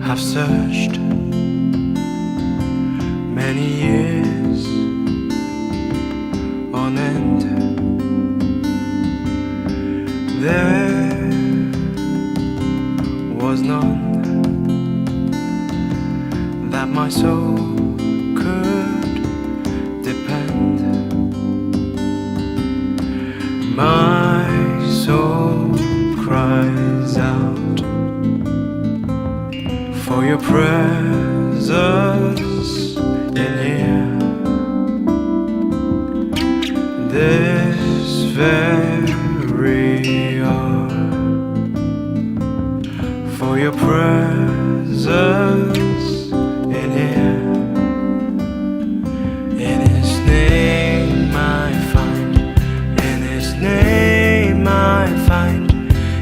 have searched many years on end. There was none that my soul could depend. My soul cries out for your presence in here. This very hour, for your presence in here. In His name I find, in His name I find,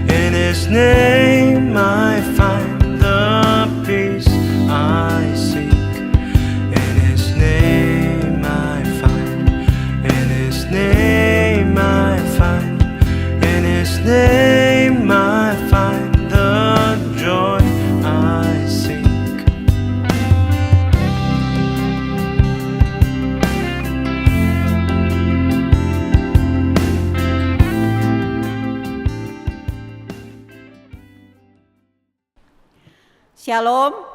in His name I find the peace I seek. In His name I find, in His name I find, in His name I find the joy I seek. Shalom.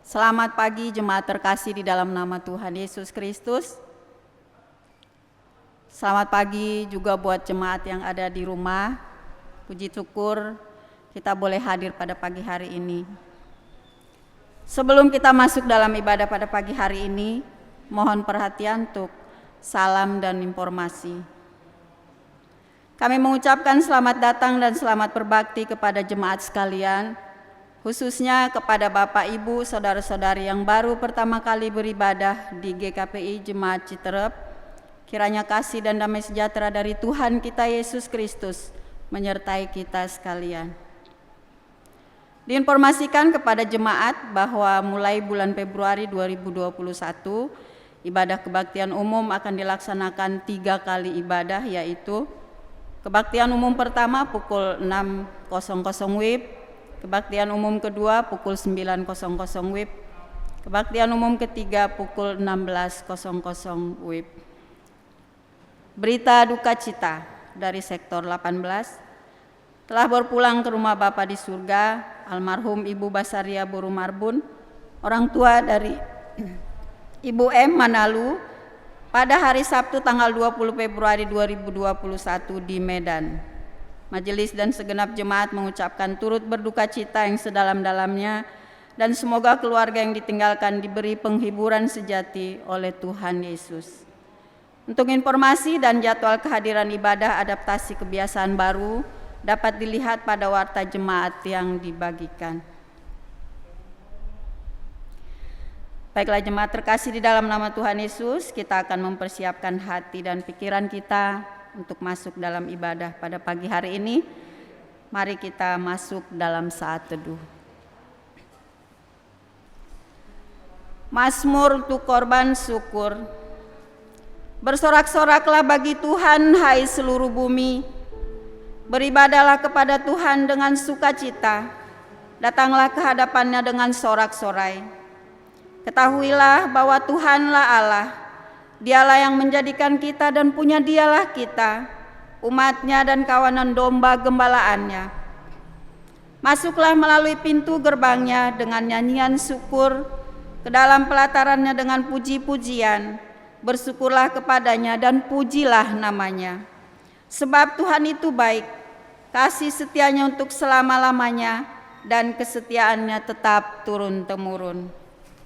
Selamat pagi jemaat terkasih di dalam nama Tuhan Yesus Kristus. Selamat pagi juga buat jemaat yang ada di rumah. Puji syukur kita boleh hadir pada pagi hari ini. Sebelum kita masuk dalam ibadah pada pagi hari ini, mohon perhatian untuk salam dan informasi. Kami mengucapkan selamat datang dan selamat berbakti kepada jemaat sekalian, khususnya kepada Bapak, Ibu, Saudara-saudari yang baru pertama kali beribadah di GKPI Jemaat Citerep. Kiranya kasih dan damai sejahtera dari Tuhan kita Yesus Kristus menyertai kita sekalian. Diinformasikan kepada jemaat bahwa mulai bulan Februari 2021, ibadah kebaktian umum akan dilaksanakan 3 kali ibadah, yaitu kebaktian umum pertama pukul 6.00 WIB, kebaktian umum kedua pukul 9.00 WIB, kebaktian umum ketiga pukul 16.00 WIB. Berita duka cita dari sektor 18, telah berpulang ke rumah Bapa di surga almarhum Ibu Basaria Buru Marbun, orang tua dari Ibu M. Manalu, pada hari Sabtu tanggal 20 Februari 2021 di Medan. Majelis dan segenap jemaat mengucapkan turut berduka cita yang sedalam-dalamnya, dan semoga keluarga yang ditinggalkan diberi penghiburan sejati oleh Tuhan Yesus. Untuk informasi dan jadwal kehadiran ibadah adaptasi kebiasaan baru dapat dilihat pada warta jemaat yang dibagikan. Baiklah jemaat terkasih di dalam nama Tuhan Yesus, kita akan mempersiapkan hati dan pikiran kita untuk masuk dalam ibadah pada pagi hari ini. Mari kita masuk dalam saat teduh. Mazmur untuk korban syukur. Bersorak-soraklah bagi Tuhan, hai seluruh bumi. Beribadahlah kepada Tuhan dengan sukacita. Datanglah ke hadapannya dengan sorak-sorai. Ketahuilah bahwa Tuhanlah Allah. Dialah yang menjadikan kita dan punya Dialah kita, umatnya dan kawanan domba gembalaannya. Masuklah melalui pintu gerbangnya dengan nyanyian syukur, ke dalam pelatarannya dengan puji-pujian. Bersyukurlah kepadanya dan pujilah namanya. Sebab Tuhan itu baik, kasih setianya untuk selama-lamanya, dan kesetiaannya tetap turun-temurun.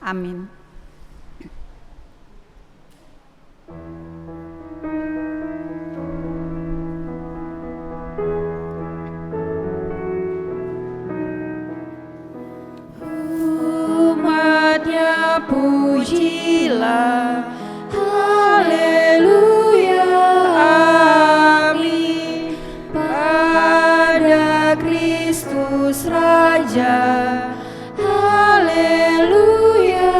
Amin. Umatnya pujilah, haleluya, amin. Pada Kristus Raja, haleluya,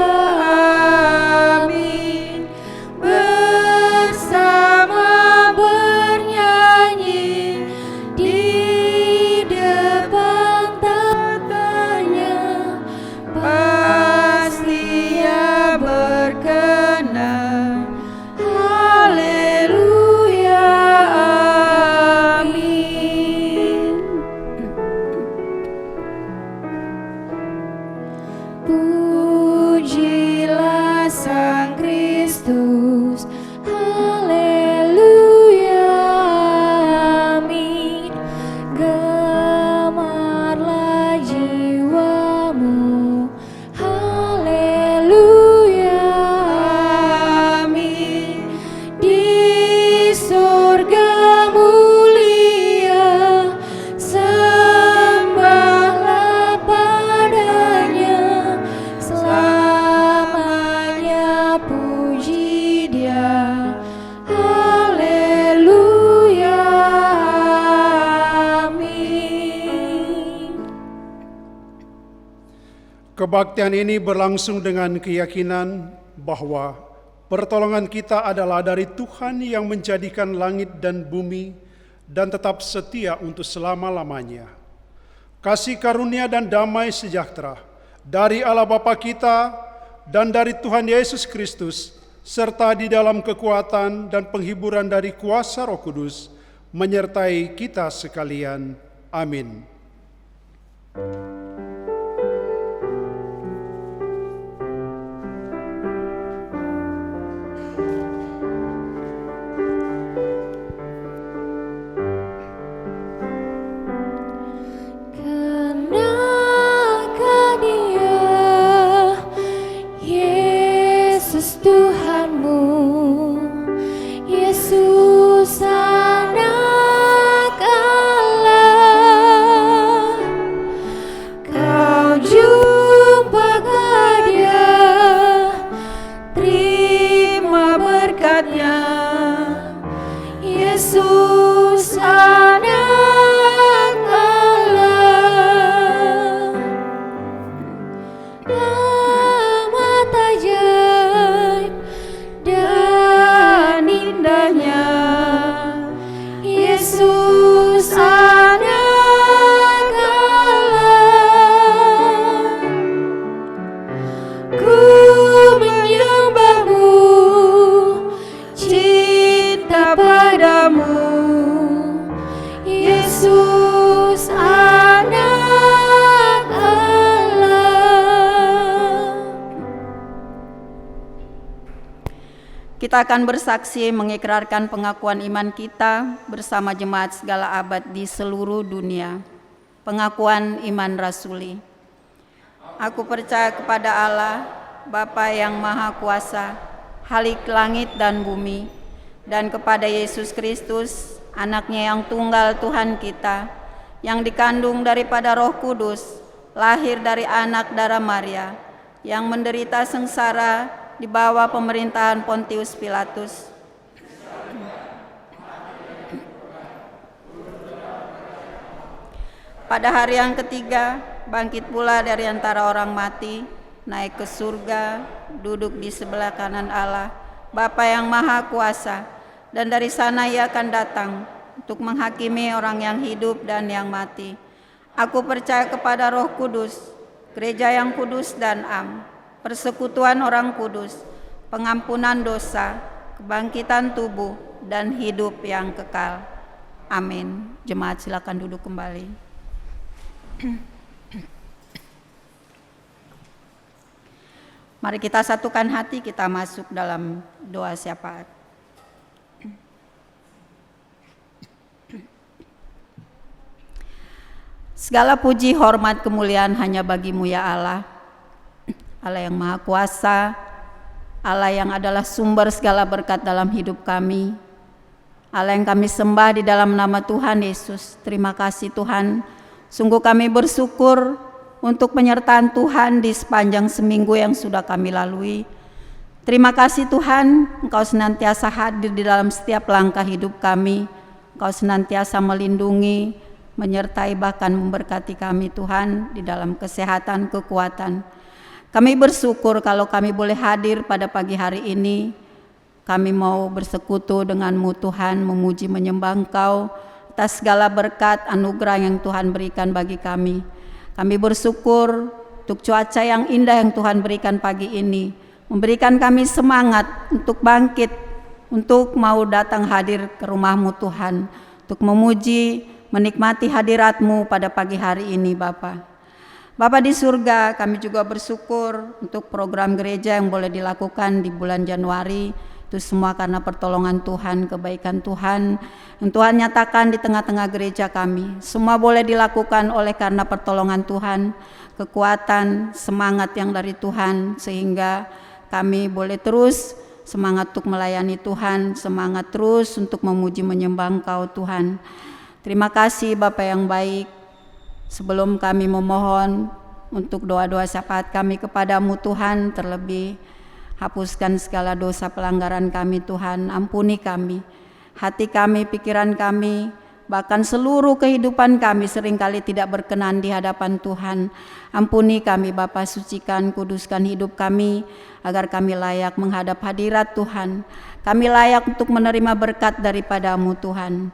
amin. Bersama bernyanyi di depan tatanya, Pujilah Sang Kristus, haleluya, amin. Gemarlah jiwamu, haleluya, amin. Di surga mulia, sembahlah padanya, selamanya puji Dia, haleluya, amin. Kebaktian ini berlangsung dengan keyakinan bahwa pertolongan kita adalah dari Tuhan yang menjadikan langit dan bumi dan tetap setia untuk selama-lamanya. Kasih karunia dan damai sejahtera dari Allah Bapa kita dan dari Tuhan Yesus Kristus, serta di dalam kekuatan dan penghiburan dari kuasa Roh Kudus, menyertai kita sekalian. Amin. Kenakan Dia, Yesus Tuhanmu, Yesus Anak Allah. Kau jumpakan Dia, terima berkatnya, Yesus Anak Allah. Amat ajaib dan indahnya, Yesus Anak Allah. Ku menyembahmu, cinta padamu, Yesus Anak Allah. Kita akan bersaksi mengikrarkan pengakuan iman kita bersama jemaat segala abad di seluruh dunia. Pengakuan iman rasuli. Aku percaya kepada Allah, Bapa yang Maha Kuasa, Khalik langit dan bumi, dan kepada Yesus Kristus, Anaknya yang tunggal Tuhan kita, yang dikandung daripada Roh Kudus, lahir dari anak darah Maria, yang menderita sengsara di bawah pemerintahan Pontius Pilatus, pada hari yang ketiga bangkit pula dari antara orang mati, naik ke surga, duduk di sebelah kanan Allah, Bapa yang Maha Kuasa, dan dari sana Ia akan datang untuk menghakimi orang yang hidup dan yang mati. Aku percaya kepada Roh Kudus, gereja yang kudus dan am, persekutuan orang kudus, pengampunan dosa, kebangkitan tubuh, dan hidup yang kekal. Amin. Jemaat silakan duduk kembali. Mari kita satukan hati, kita masuk dalam doa syafaat. Segala puji, hormat, kemuliaan hanya bagi-Mu ya Allah, Allah yang Maha Kuasa, Allah yang adalah sumber segala berkat dalam hidup kami, Allah yang kami sembah di dalam nama Tuhan Yesus. Terima kasih Tuhan, sungguh kami bersyukur untuk penyertaan Tuhan di sepanjang seminggu yang sudah kami lalui. Terima kasih Tuhan, Engkau senantiasa hadir di dalam setiap langkah hidup kami. Engkau senantiasa melindungi, menyertai, bahkan memberkati kami Tuhan di dalam kesehatan, kekuatan. Kami bersyukur kalau kami boleh hadir pada pagi hari ini. Kami mau bersekutu dengan-Mu Tuhan, memuji menyembah Engkau atas segala berkat anugerah yang Tuhan berikan bagi kami. Kami bersyukur untuk cuaca yang indah yang Tuhan berikan pagi ini, memberikan kami semangat untuk bangkit, untuk mau datang hadir ke rumah-Mu Tuhan, untuk memuji, menikmati hadirat-Mu pada pagi hari ini Bapa. Bapa di surga, kami juga bersyukur untuk program gereja yang boleh dilakukan di bulan Januari. Itu semua karena pertolongan Tuhan, kebaikan Tuhan yang Tuhan nyatakan di tengah-tengah gereja kami. Semua boleh dilakukan oleh karena pertolongan Tuhan, kekuatan, semangat yang dari Tuhan, sehingga kami boleh terus semangat untuk melayani Tuhan, semangat terus untuk memuji menyembah Engkau Tuhan. Terima kasih Bapa yang baik. Sebelum kami memohon untuk doa-doa syafaat kami kepadamu Tuhan, terlebih hapuskan segala dosa pelanggaran kami Tuhan, ampuni kami, hati kami, pikiran kami, bahkan seluruh kehidupan kami seringkali tidak berkenan di hadapan Tuhan. Ampuni kami Bapa, sucikan, kuduskan hidup kami, agar kami layak menghadap hadirat Tuhan. Kami layak untuk menerima berkat daripadamu Tuhan.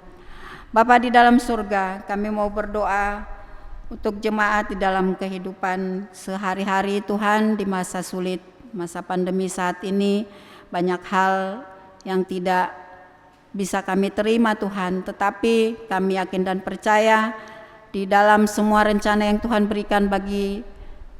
Bapa di dalam surga, kami mau berdoa untuk jemaat di dalam kehidupan sehari-hari Tuhan di masa sulit, masa pandemi saat ini. Banyak hal yang tidak bisa kami terima Tuhan, tetapi kami yakin dan percaya di dalam semua rencana yang Tuhan berikan bagi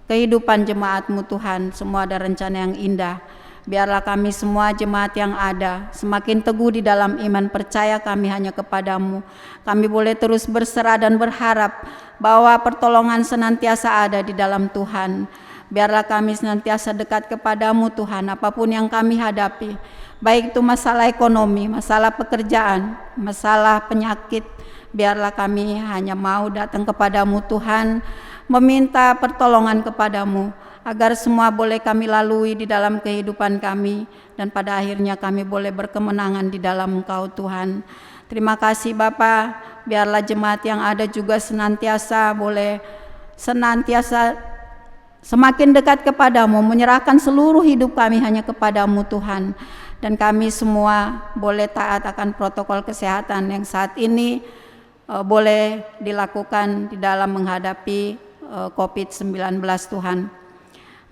kehidupan jemaat-Mu Tuhan, semua ada rencana yang indah. Biarlah kami semua jemaat yang ada semakin teguh di dalam iman, percaya kami hanya kepadamu. Kami boleh terus berserah dan berharap bahwa pertolongan senantiasa ada di dalam Tuhan. Biarlah kami senantiasa dekat kepadamu Tuhan, apapun yang kami hadapi, baik itu masalah ekonomi, masalah pekerjaan, masalah penyakit. Biarlah kami hanya mau datang kepadamu Tuhan, meminta pertolongan kepadamu, agar semua boleh kami lalui di dalam kehidupan kami, dan pada akhirnya kami boleh berkemenangan di dalam Engkau Tuhan. Terima kasih Bapa, biarlah jemaat yang ada juga senantiasa semakin dekat kepadamu, menyerahkan seluruh hidup kami hanya kepadamu Tuhan. Dan kami semua boleh taat akan protokol kesehatan yang saat ini boleh dilakukan di dalam menghadapi COVID-19 Tuhan.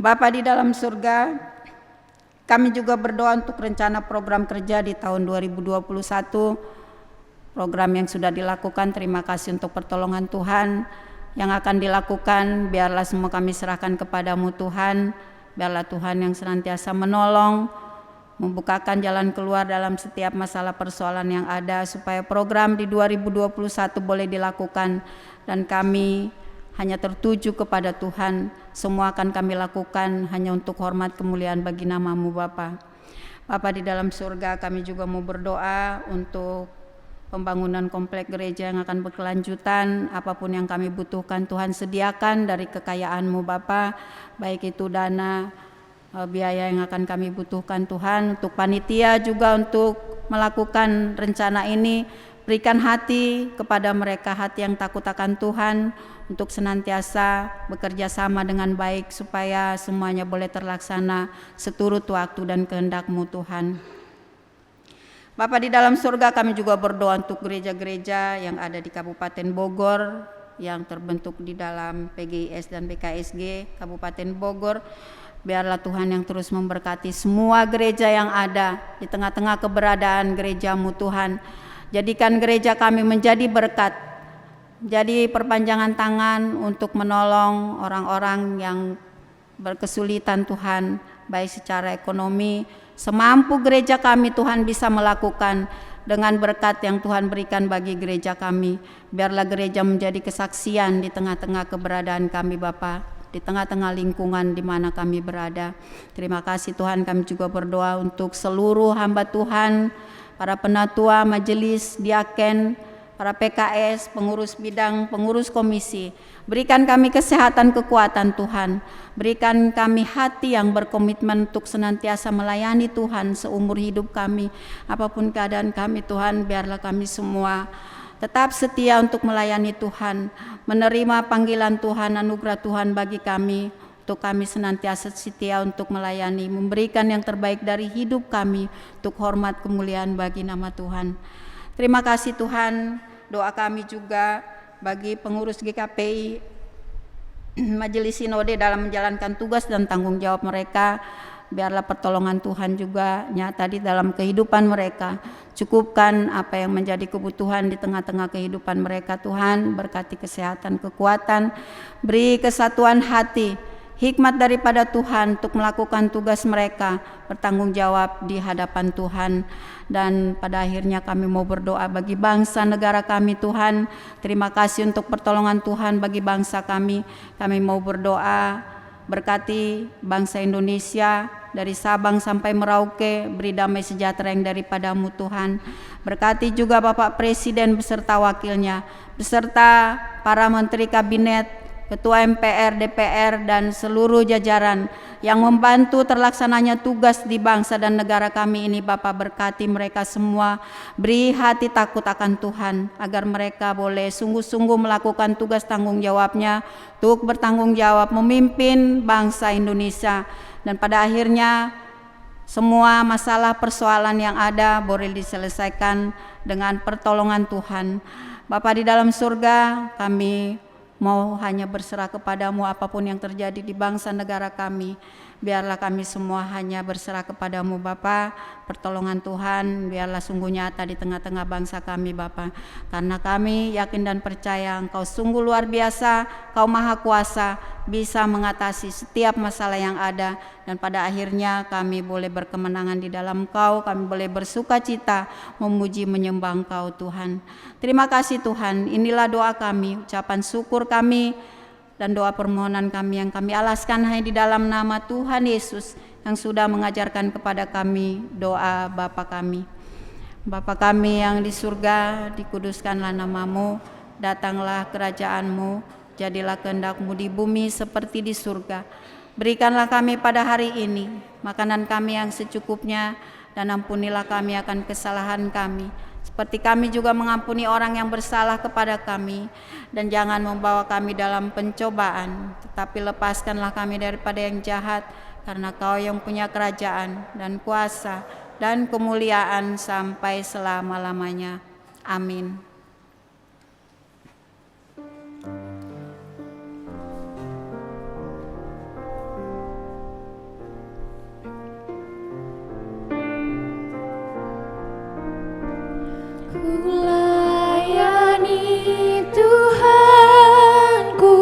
Bapa di dalam surga, kami juga berdoa untuk rencana program kerja di tahun 2021, program yang sudah dilakukan. Terima kasih untuk pertolongan Tuhan yang akan dilakukan. Biarlah semua kami serahkan kepadamu Tuhan. Biarlah Tuhan yang senantiasa menolong, membukakan jalan keluar dalam setiap masalah persoalan yang ada, supaya program di 2021 boleh dilakukan, dan kami hanya tertuju kepada Tuhan. Semua akan kami lakukan hanya untuk hormat kemuliaan bagi nama-Mu Bapa. Bapa di dalam surga, kami juga mau berdoa untuk pembangunan komplek gereja yang akan berkelanjutan. Apapun yang kami butuhkan Tuhan sediakan dari kekayaan-Mu Bapa, baik itu dana, biaya yang akan kami butuhkan Tuhan. Untuk panitia juga untuk melakukan rencana ini, berikan hati kepada mereka, hati yang takut akan Tuhan, untuk senantiasa bekerja sama dengan baik, supaya semuanya boleh terlaksana seturut waktu dan kehendak-Mu Tuhan. Bapa di dalam surga, kami juga berdoa untuk gereja-gereja yang ada di Kabupaten Bogor, yang terbentuk di dalam PGIS dan PKSG Kabupaten Bogor. Biarlah Tuhan yang terus memberkati semua gereja yang ada di tengah-tengah keberadaan gereja-Mu Tuhan. Jadikan gereja kami menjadi berkat, jadi perpanjangan tangan untuk menolong orang-orang yang berkesulitan Tuhan, baik secara ekonomi, semampu gereja kami Tuhan bisa melakukan dengan berkat yang Tuhan berikan bagi gereja kami. Biarlah gereja menjadi kesaksian di tengah-tengah keberadaan kami Bapa, di tengah-tengah lingkungan di mana kami berada. Terima kasih Tuhan. Kami juga berdoa untuk seluruh hamba Tuhan, para penatua, majelis, diaken, para PKS, pengurus bidang, pengurus komisi. Berikan kami kesehatan, kekuatan Tuhan. Berikan kami hati yang berkomitmen untuk senantiasa melayani Tuhan seumur hidup kami. Apapun keadaan kami Tuhan, biarlah kami semua tetap setia untuk melayani Tuhan, menerima panggilan Tuhan, anugerah Tuhan bagi kami, untuk kami senantiasa setia untuk melayani, memberikan yang terbaik dari hidup kami untuk hormat kemuliaan bagi nama Tuhan. Terima kasih Tuhan. Doa kami juga bagi pengurus GKPI, Majelis Sinode dalam menjalankan tugas dan tanggung jawab mereka. biarlah pertolongan Tuhan juga nyata di dalam kehidupan mereka. Cukupkan apa yang menjadi kebutuhan di tengah-tengah kehidupan mereka Tuhan. Berkati kesehatan, kekuatan, beri kesatuan hati, hikmat daripada Tuhan untuk melakukan tugas mereka, bertanggung jawab di hadapan Tuhan. Dan pada akhirnya kami mau berdoa bagi bangsa negara kami Tuhan. Terima kasih untuk pertolongan Tuhan bagi bangsa kami. Kami mau berdoa, berkati bangsa Indonesia dari Sabang sampai Merauke, beri damai sejahtera yang daripadamu Tuhan. Berkati juga Bapak Presiden beserta wakilnya, beserta para menteri kabinet, Ketua MPR, DPR, dan seluruh jajaran yang membantu terlaksananya tugas di bangsa dan negara kami ini. Bapak berkati mereka semua, beri hati takut akan Tuhan, agar mereka boleh sungguh-sungguh melakukan tugas tanggung jawabnya untuk bertanggung jawab memimpin bangsa Indonesia. Dan pada akhirnya semua masalah persoalan yang ada boleh diselesaikan dengan pertolongan Tuhan. Bapa di dalam surga, kami mau hanya berserah kepadamu apapun yang terjadi di bangsa negara kami. Biarlah kami semua hanya berserah kepadamu Bapa. Pertolongan Tuhan biarlah sungguh nyata di tengah-tengah bangsa kami Bapa. Karena kami yakin dan percaya Engkau sungguh luar biasa, Kau maha kuasa, bisa mengatasi setiap masalah yang ada. Dan pada akhirnya kami boleh berkemenangan di dalam Engkau, kami boleh bersuka cita memuji menyembah Engkau Tuhan. Terima kasih Tuhan, inilah doa kami, ucapan syukur kami, dan doa permohonan kami yang kami alaskan hanya di dalam nama Tuhan Yesus yang sudah mengajarkan kepada kami doa Bapa kami. Bapa kami yang di surga, dikuduskanlah namamu, datanglah kerajaanmu, jadilah kehendak-Mu di bumi seperti di surga. Berikanlah kami pada hari ini makanan kami yang secukupnya, dan ampunilah kami akan kesalahan kami, seperti kami juga mengampuni orang yang bersalah kepada kami. Dan jangan membawa kami dalam pencobaan, tetapi lepaskanlah kami daripada yang jahat, karena Kau yang punya kerajaan dan kuasa dan kemuliaan sampai selama-lamanya. Amin. Kulayani Tuhanku,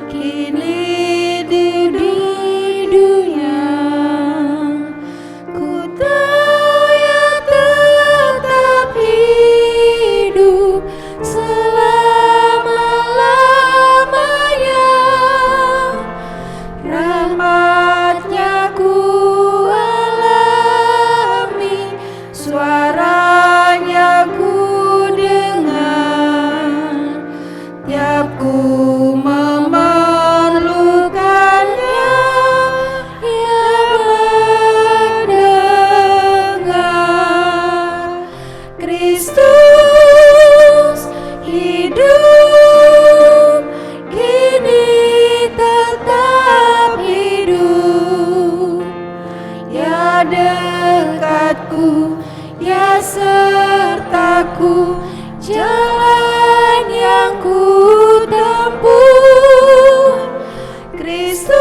kini di dunia. Ku tahu Ia tetap hidup selama-lamanya. Rahmat-Nya ku alami, suara-Nya ku dengar, tiap ku memerlukannya, Ia mendengar. Kristus hidup, kini tetap hidup. Ya dekatku, Ya sertaku, jalan yang ku tempuh. Kristus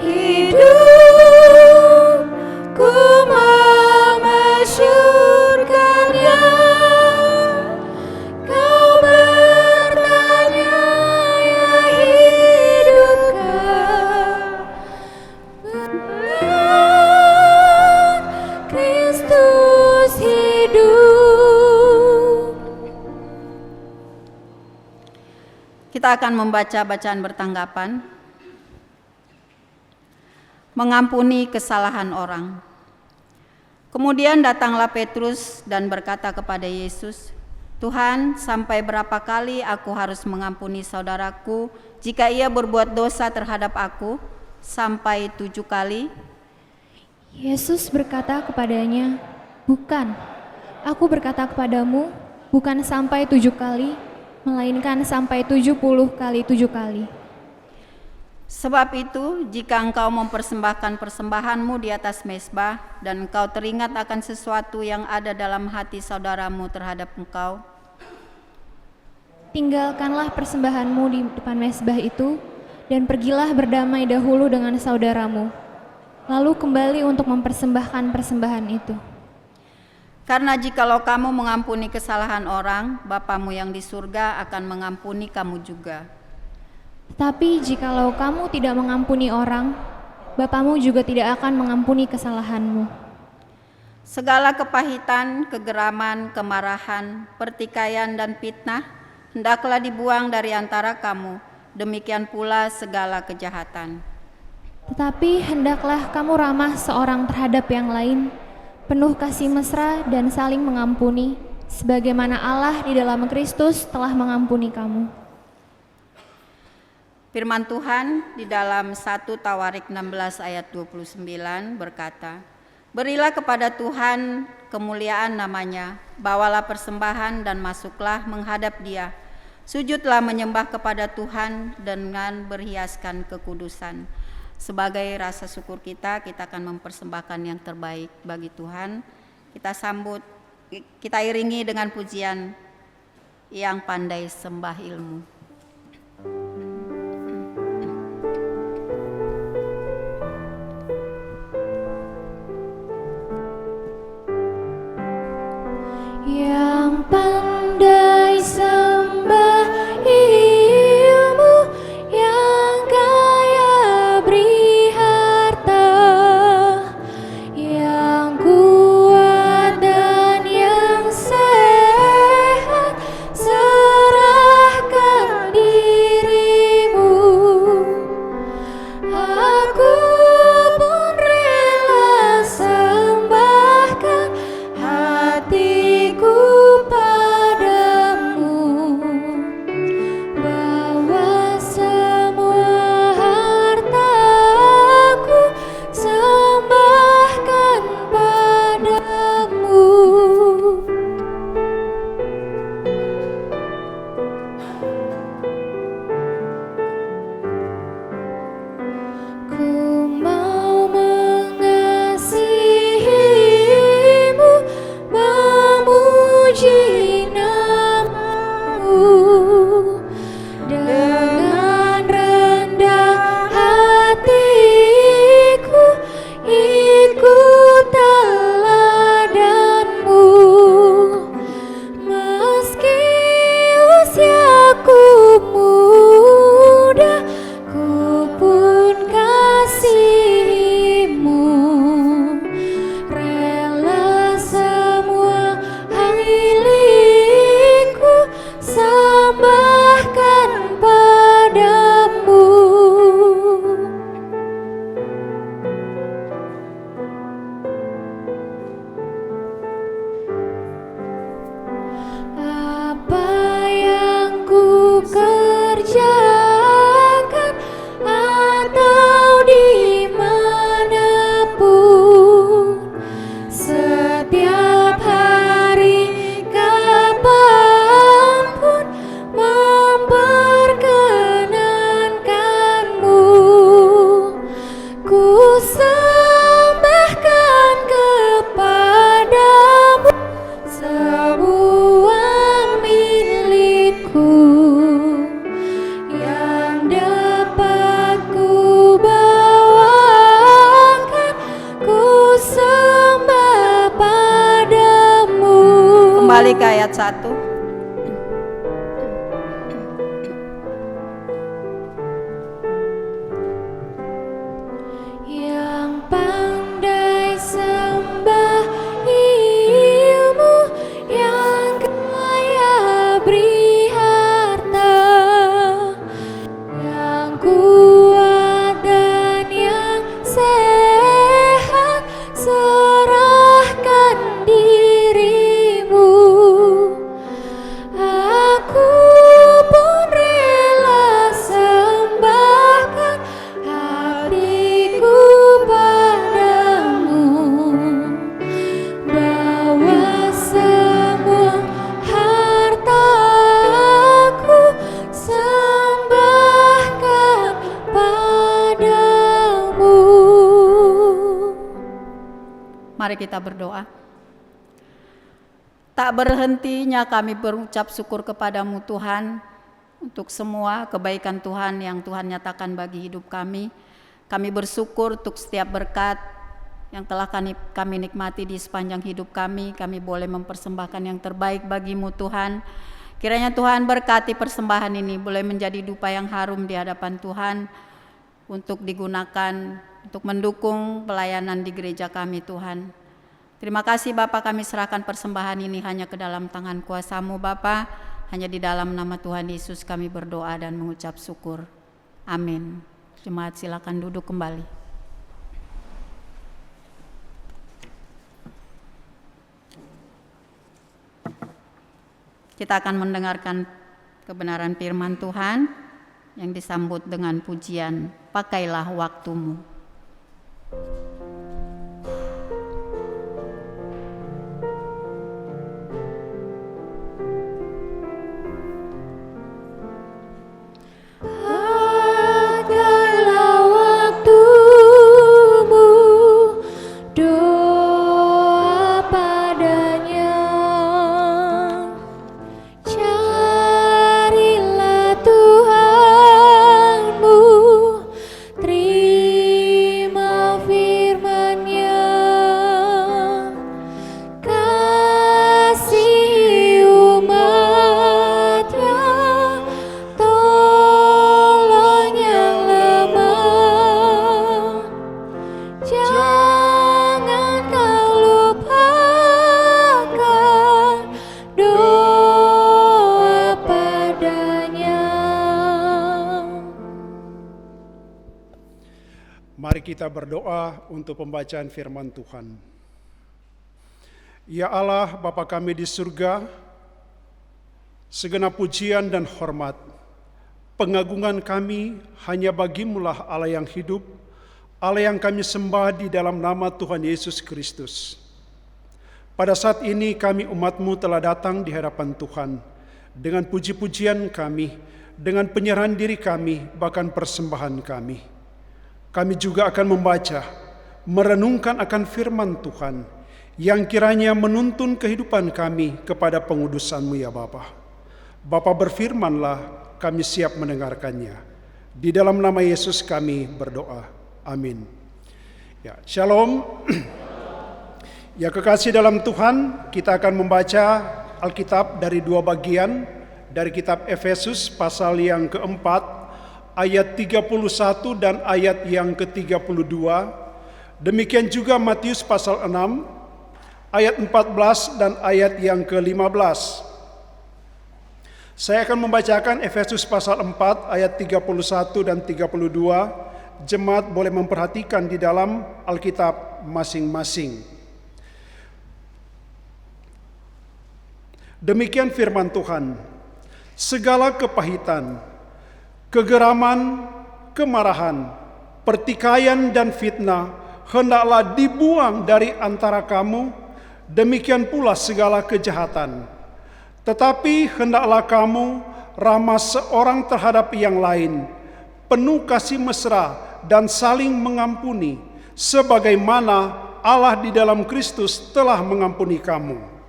hidup, ku memasyurkannya. Kau bertanya, Ya hidupkah? Benar, Kristus hidup. Kita akan membaca bacaan bertanggapan. Mengampuni kesalahan orang. Kemudian datanglah Petrus dan berkata kepada Yesus, Tuhan, sampai berapa kali aku harus mengampuni saudaraku jika ia berbuat dosa terhadap aku? Sampai 7 kali? Yesus berkata kepadanya, "Bukan, aku berkata kepadamu, bukan sampai 7 kali, melainkan sampai 70 kali 7 kali." Sebab itu, jika engkau mempersembahkan persembahanmu di atas mezbah, dan engkau teringat akan sesuatu yang ada dalam hati saudaramu terhadap engkau, tinggalkanlah persembahanmu di depan mezbah itu, dan pergilah berdamai dahulu dengan saudaramu, lalu kembali untuk mempersembahkan persembahan itu. Karena jikalau kamu mengampuni kesalahan orang, Bapamu yang di surga akan mengampuni kamu juga. Tetapi jikalau kamu tidak mengampuni orang, Bapamu juga tidak akan mengampuni kesalahanmu. Segala kepahitan, kegeraman, kemarahan, pertikaian, dan fitnah hendaklah dibuang dari antara kamu, demikian pula segala kejahatan. Tetapi hendaklah kamu ramah seorang terhadap yang lain, penuh kasih mesra dan saling mengampuni, sebagaimana Allah di dalam Kristus telah mengampuni kamu. Firman Tuhan di dalam 1 Tawarik 16 ayat 29 berkata, "Berilah kepada Tuhan kemuliaan namanya, bawalah persembahan dan masuklah menghadap Dia. Sujudlah menyembah kepada Tuhan dengan berhiaskan kekudusan." Sebagai rasa syukur kita akan mempersembahkan yang terbaik bagi Tuhan. Kita iringi dengan pujian yang pandai sembah ilmu. Yang pandai sembah ilmu, yang kaya beri harta, yang kuat dan yang sehat, serahkan dirimu. Aku pun rela sembahkan hatiku padamu, bawa semua hartaku, sembahkan padamu. Ku mau mengasihimu, memuji namamu, dengan rendah hatiku ikut teladanmu. Meski usiaku muda, ku pun kasihimu, rela semua milikku, sembahkan padamu. Apa yang ku kerjakan atau dimanapun, setiap hari kapanpun memperkenankanmu, ku sembahkan kepadamu semua milikku, yang dapat ku bawakan, ku sembah padamu. Kembali ke ayat 1. Yang pandai sembah ilmu, yang kaya beri harta, yang kuat dan yang sehat, serahkan dirimu. Aku pun rela sembahkan hatiku padamu, bawa semua hartaku, sembahkan padamu. Mari kita berdoa. Tak berhentinya kami berucap syukur kepadamu Tuhan untuk semua kebaikan Tuhan yang Tuhan nyatakan bagi hidup kami. Kami bersyukur untuk setiap berkat yang telah kami nikmati di sepanjang hidup kami. Kami boleh mempersembahkan yang terbaik bagimu Tuhan. Kiranya Tuhan berkati persembahan ini, boleh menjadi dupa yang harum di hadapan Tuhan untuk digunakan untuk mendukung pelayanan di gereja kami Tuhan. Terima kasih Bapa, kami serahkan persembahan ini hanya ke dalam tangan kuasa-Mu Bapa. Hanya di dalam nama Tuhan Yesus kami berdoa dan mengucap syukur. Amin. Jemaat silakan duduk kembali. Kita akan mendengarkan kebenaran firman Tuhan yang disambut dengan pujian, pakailah waktumu. Mari kita berdoa untuk pembacaan firman Tuhan. Ya Allah, Bapa kami di surga, segenap pujian dan hormat, pengagungan kami hanya Bagimu-lah Allah yang hidup, Allah yang kami sembah di dalam nama Tuhan Yesus Kristus. Pada saat ini kami umat-Mu telah datang di hadapan Tuhan dengan puji-pujian kami, dengan penyerahan diri kami, bahkan persembahan kami. Kami juga akan membaca, merenungkan akan firman Tuhan yang kiranya menuntun kehidupan kami kepada pengudusan-Mu ya Bapa. Bapa berfirmanlah, kami siap mendengarkannya. Di dalam nama Yesus kami berdoa. Amin. Ya, Shalom. Ya kekasih dalam Tuhan, kita akan membaca Alkitab dari dua bagian, dari kitab Efesus pasal yang keempat, ayat 31 dan ayat yang ke-32. Demikian juga Matius pasal 6, ayat 14 dan ayat yang ke-15. Saya akan membacakan Efesus pasal 4, ayat 31 dan 32. Jemaat boleh memperhatikan di dalam Alkitab masing-masing. Demikian firman Tuhan. Segala kepahitan, kegeraman, kemarahan, pertikaian dan fitnah hendaklah dibuang dari antara kamu, demikian pula segala kejahatan. Tetapi hendaklah kamu ramah seorang terhadap yang lain, penuh kasih mesra dan saling mengampuni, sebagaimana Allah di dalam Kristus telah mengampuni kamu.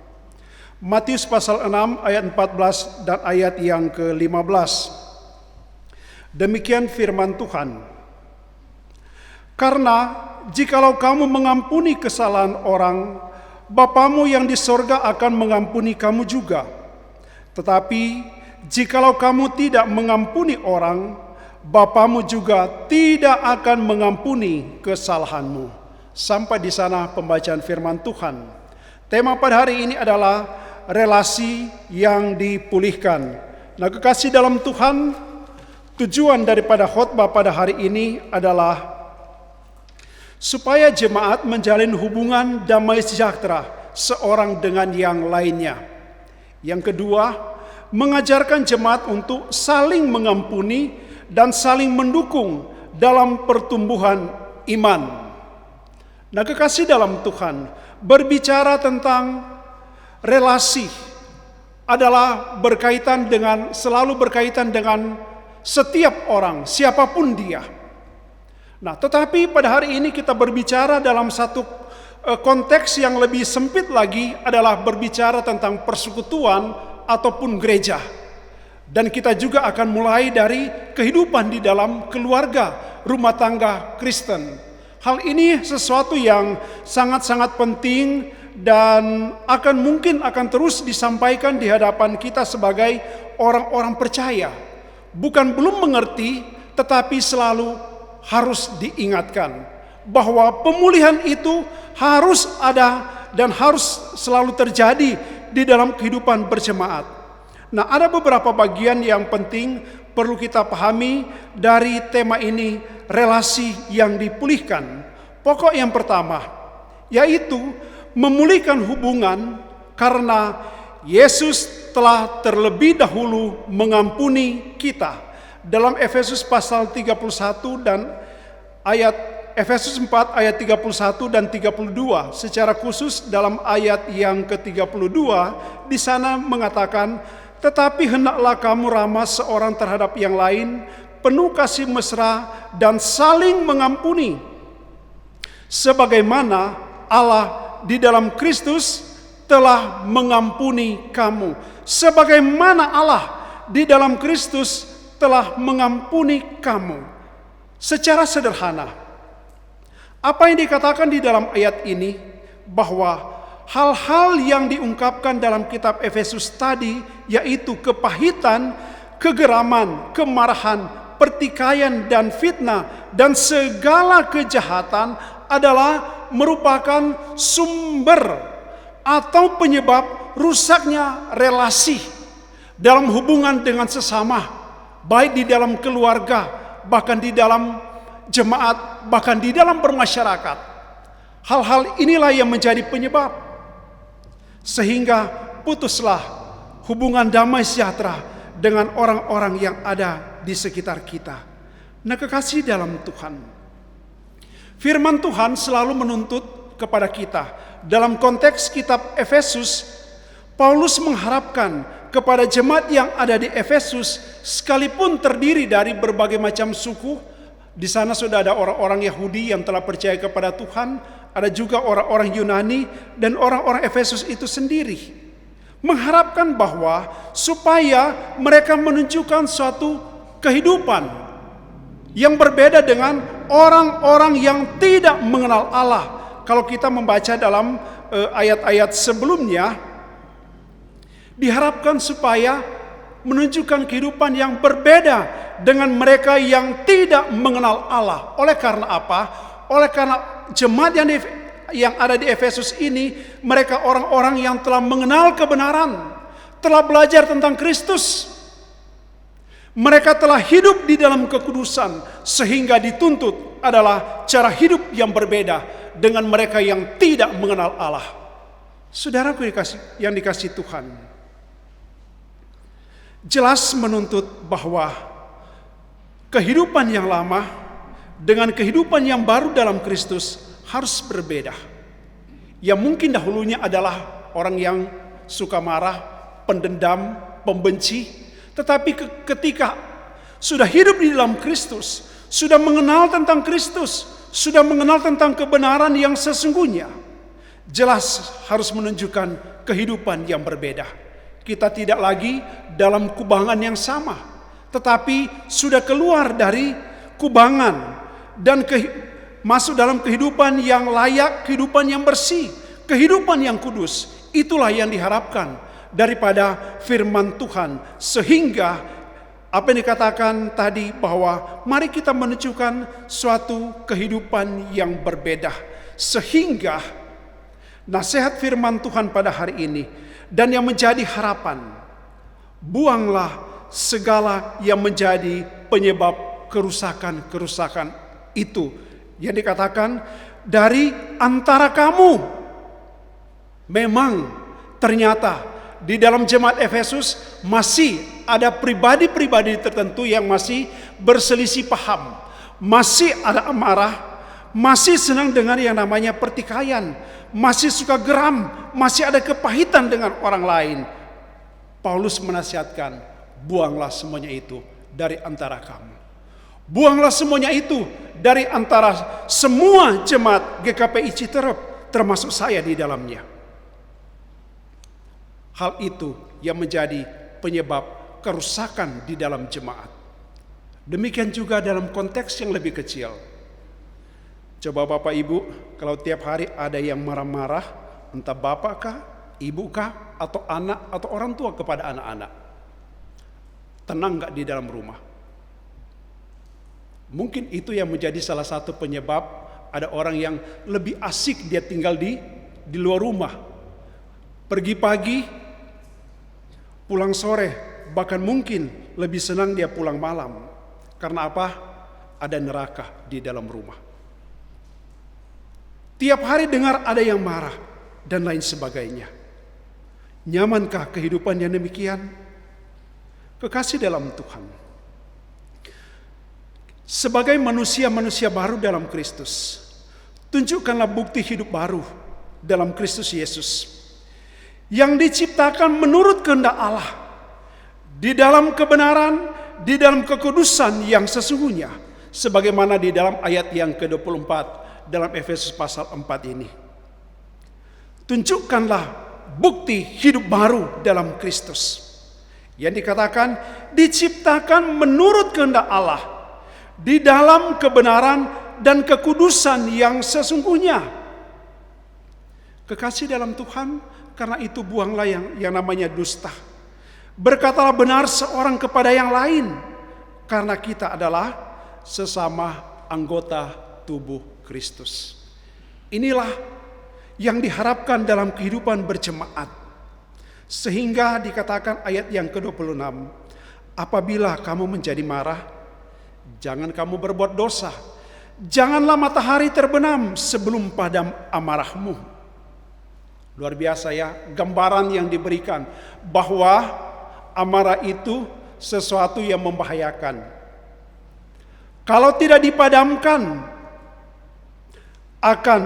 Matius pasal 6 ayat 14 dan ayat yang ke-15. Demikian firman Tuhan. Karena jikalau kamu mengampuni kesalahan orang, Bapamu yang di sorga akan mengampuni kamu juga. Tetapi jikalau kamu tidak mengampuni orang, Bapamu juga tidak akan mengampuni kesalahanmu. Sampai di sana pembacaan firman Tuhan. Tema pada hari ini adalah relasi yang dipulihkan. Nah, kekasih dalam Tuhan, tujuan daripada khotbah pada hari ini adalah supaya jemaat menjalin hubungan damai sejahtera seorang dengan yang lainnya. Yang kedua, mengajarkan jemaat untuk saling mengampuni dan saling mendukung dalam pertumbuhan iman. Nah, kekasih dalam Tuhan, berbicara tentang relasi adalah selalu berkaitan dengan setiap orang, siapapun dia. Nah, tetapi pada hari ini kita berbicara dalam satu konteks yang lebih sempit lagi, adalah berbicara tentang persekutuan ataupun gereja. Dan kita juga akan mulai dari kehidupan di dalam keluarga, rumah tangga Kristen. Hal ini sesuatu yang sangat-sangat penting dan mungkin akan terus disampaikan di hadapan kita sebagai orang-orang percaya. Bukan belum mengerti, tetapi selalu harus diingatkan bahwa pemulihan itu harus ada dan harus selalu terjadi di dalam kehidupan berjemaat. Nah, ada beberapa bagian yang penting perlu kita pahami dari tema ini, relasi yang dipulihkan. Pokok yang pertama, yaitu memulihkan hubungan karena Yesus telah terlebih dahulu mengampuni kita. Dalam Efesus pasal 31 dan Efesus 4 ayat 31 dan 32, secara khusus dalam ayat yang ke-32 di sana mengatakan, tetapi hendaklah kamu ramah seorang terhadap yang lain, penuh kasih mesra dan saling mengampuni, sebagaimana Allah di dalam Kristus telah mengampuni kamu. Sebagaimana Allah di dalam Kristus telah mengampuni kamu. Secara sederhana, apa yang dikatakan di dalam ayat ini, bahwa hal-hal yang diungkapkan dalam kitab Efesus tadi, yaitu kepahitan, kegeraman, kemarahan, pertikaian dan fitnah, dan segala kejahatan adalah merupakan sumber atau penyebab rusaknya relasi dalam hubungan dengan sesama, baik di dalam keluarga, bahkan di dalam jemaat, bahkan di dalam bermasyarakat. Hal-hal inilah yang menjadi penyebab sehingga putuslah hubungan damai sejahtera dengan orang-orang yang ada di sekitar kita. Nah, kekasih dalam Tuhan, firman Tuhan selalu menuntut kepada kita. Dalam konteks kitab Efesus, Paulus mengharapkan kepada jemaat yang ada di Efesus, sekalipun terdiri dari berbagai macam suku. Di sana sudah ada orang-orang Yahudi yang telah percaya kepada Tuhan, ada juga orang-orang Yunani, dan orang-orang Efesus itu sendiri mengharapkan bahwa supaya mereka menunjukkan suatu kehidupan yang berbeda dengan orang-orang yang tidak mengenal Allah. Kalau kita membaca dalam ayat-ayat sebelumnya, diharapkan supaya menunjukkan kehidupan yang berbeda dengan mereka yang tidak mengenal Allah. Oleh karena apa? Oleh karena jemaat yang ada di Efesus ini, mereka orang-orang yang telah mengenal kebenaran, telah belajar tentang Kristus. Mereka telah hidup di dalam kekudusan, sehingga dituntut adalah cara hidup yang berbeda dengan mereka yang tidak mengenal Allah. Saudaraku yang dikasihi Tuhan, jelas menuntut bahwa kehidupan yang lama dengan kehidupan yang baru dalam Kristus harus berbeda. Yang mungkin dahulunya adalah orang yang suka marah, pendendam, pembenci, tetapi ketika sudah hidup di dalam Kristus, sudah mengenal tentang Kristus, sudah mengenal tentang kebenaran yang sesungguhnya, jelas harus menunjukkan kehidupan yang berbeda. Kita tidak lagi dalam kubangan yang sama, tetapi sudah keluar dari kubangan dan masuk dalam kehidupan yang layak, kehidupan yang bersih, kehidupan yang kudus. Itulah yang diharapkan daripada firman Tuhan. Sehingga apa yang dikatakan tadi, bahwa mari kita menunjukkan suatu kehidupan yang berbeda. Sehingga nasihat firman Tuhan pada hari ini dan yang menjadi harapan, buanglah segala yang menjadi penyebab kerusakan-kerusakan itu. Yang dikatakan dari antara kamu. Memang ternyata di dalam jemaat Efesus masih ada pribadi-pribadi tertentu yang masih berselisih paham, masih ada amarah, masih senang dengan yang namanya pertikaian, masih suka geram, masih ada kepahitan dengan orang lain. Paulus menasihatkan, buanglah semuanya itu dari antara kamu. Buanglah semuanya itu dari antara semua jemaat GKPI Citerep, termasuk saya di dalamnya. Hal itu yang menjadi penyebab kerusakan di dalam jemaat. Demikian juga dalam konteks yang lebih kecil. Coba Bapak Ibu, kalau tiap hari ada yang marah-marah, entah bapak kah, ibu kah, atau anak, atau orang tua kepada anak-anak, tenang gak di dalam rumah? Mungkin itu yang menjadi salah satu penyebab ada orang yang lebih asik dia tinggal di luar rumah. Pergi pagi, pulang sore, bahkan mungkin lebih senang dia pulang malam. Karena apa? Ada neraka di dalam rumah. Tiap hari dengar ada yang marah dan lain sebagainya. Nyamankah kehidupan yang demikian? Kekasih dalam Tuhan, sebagai manusia-manusia baru dalam Kristus, tunjukkanlah bukti hidup baru dalam Kristus Yesus yang diciptakan menurut kehendak Allah, di dalam kebenaran, di dalam kekudusan yang sesungguhnya, sebagaimana di dalam ayat yang ke-24 dalam Efesus pasal 4 ini. Tunjukkanlah bukti hidup baru dalam Kristus yang dikatakan diciptakan menurut kehendak Allah, di dalam kebenaran dan kekudusan yang sesungguhnya. Kekasih dalam Tuhan, karena itu buanglah yang namanya dusta. Berkatalah benar seorang kepada yang lain, karena kita adalah sesama anggota tubuh Kristus. Inilah yang diharapkan dalam kehidupan berjemaat. Sehingga dikatakan ayat yang ke-26, apabila kamu menjadi marah, jangan kamu berbuat dosa. Janganlah matahari terbenam sebelum padam amarahmu. Luar biasa ya, gambaran yang diberikan bahwa amarah itu sesuatu yang membahayakan. Kalau tidak dipadamkan, akan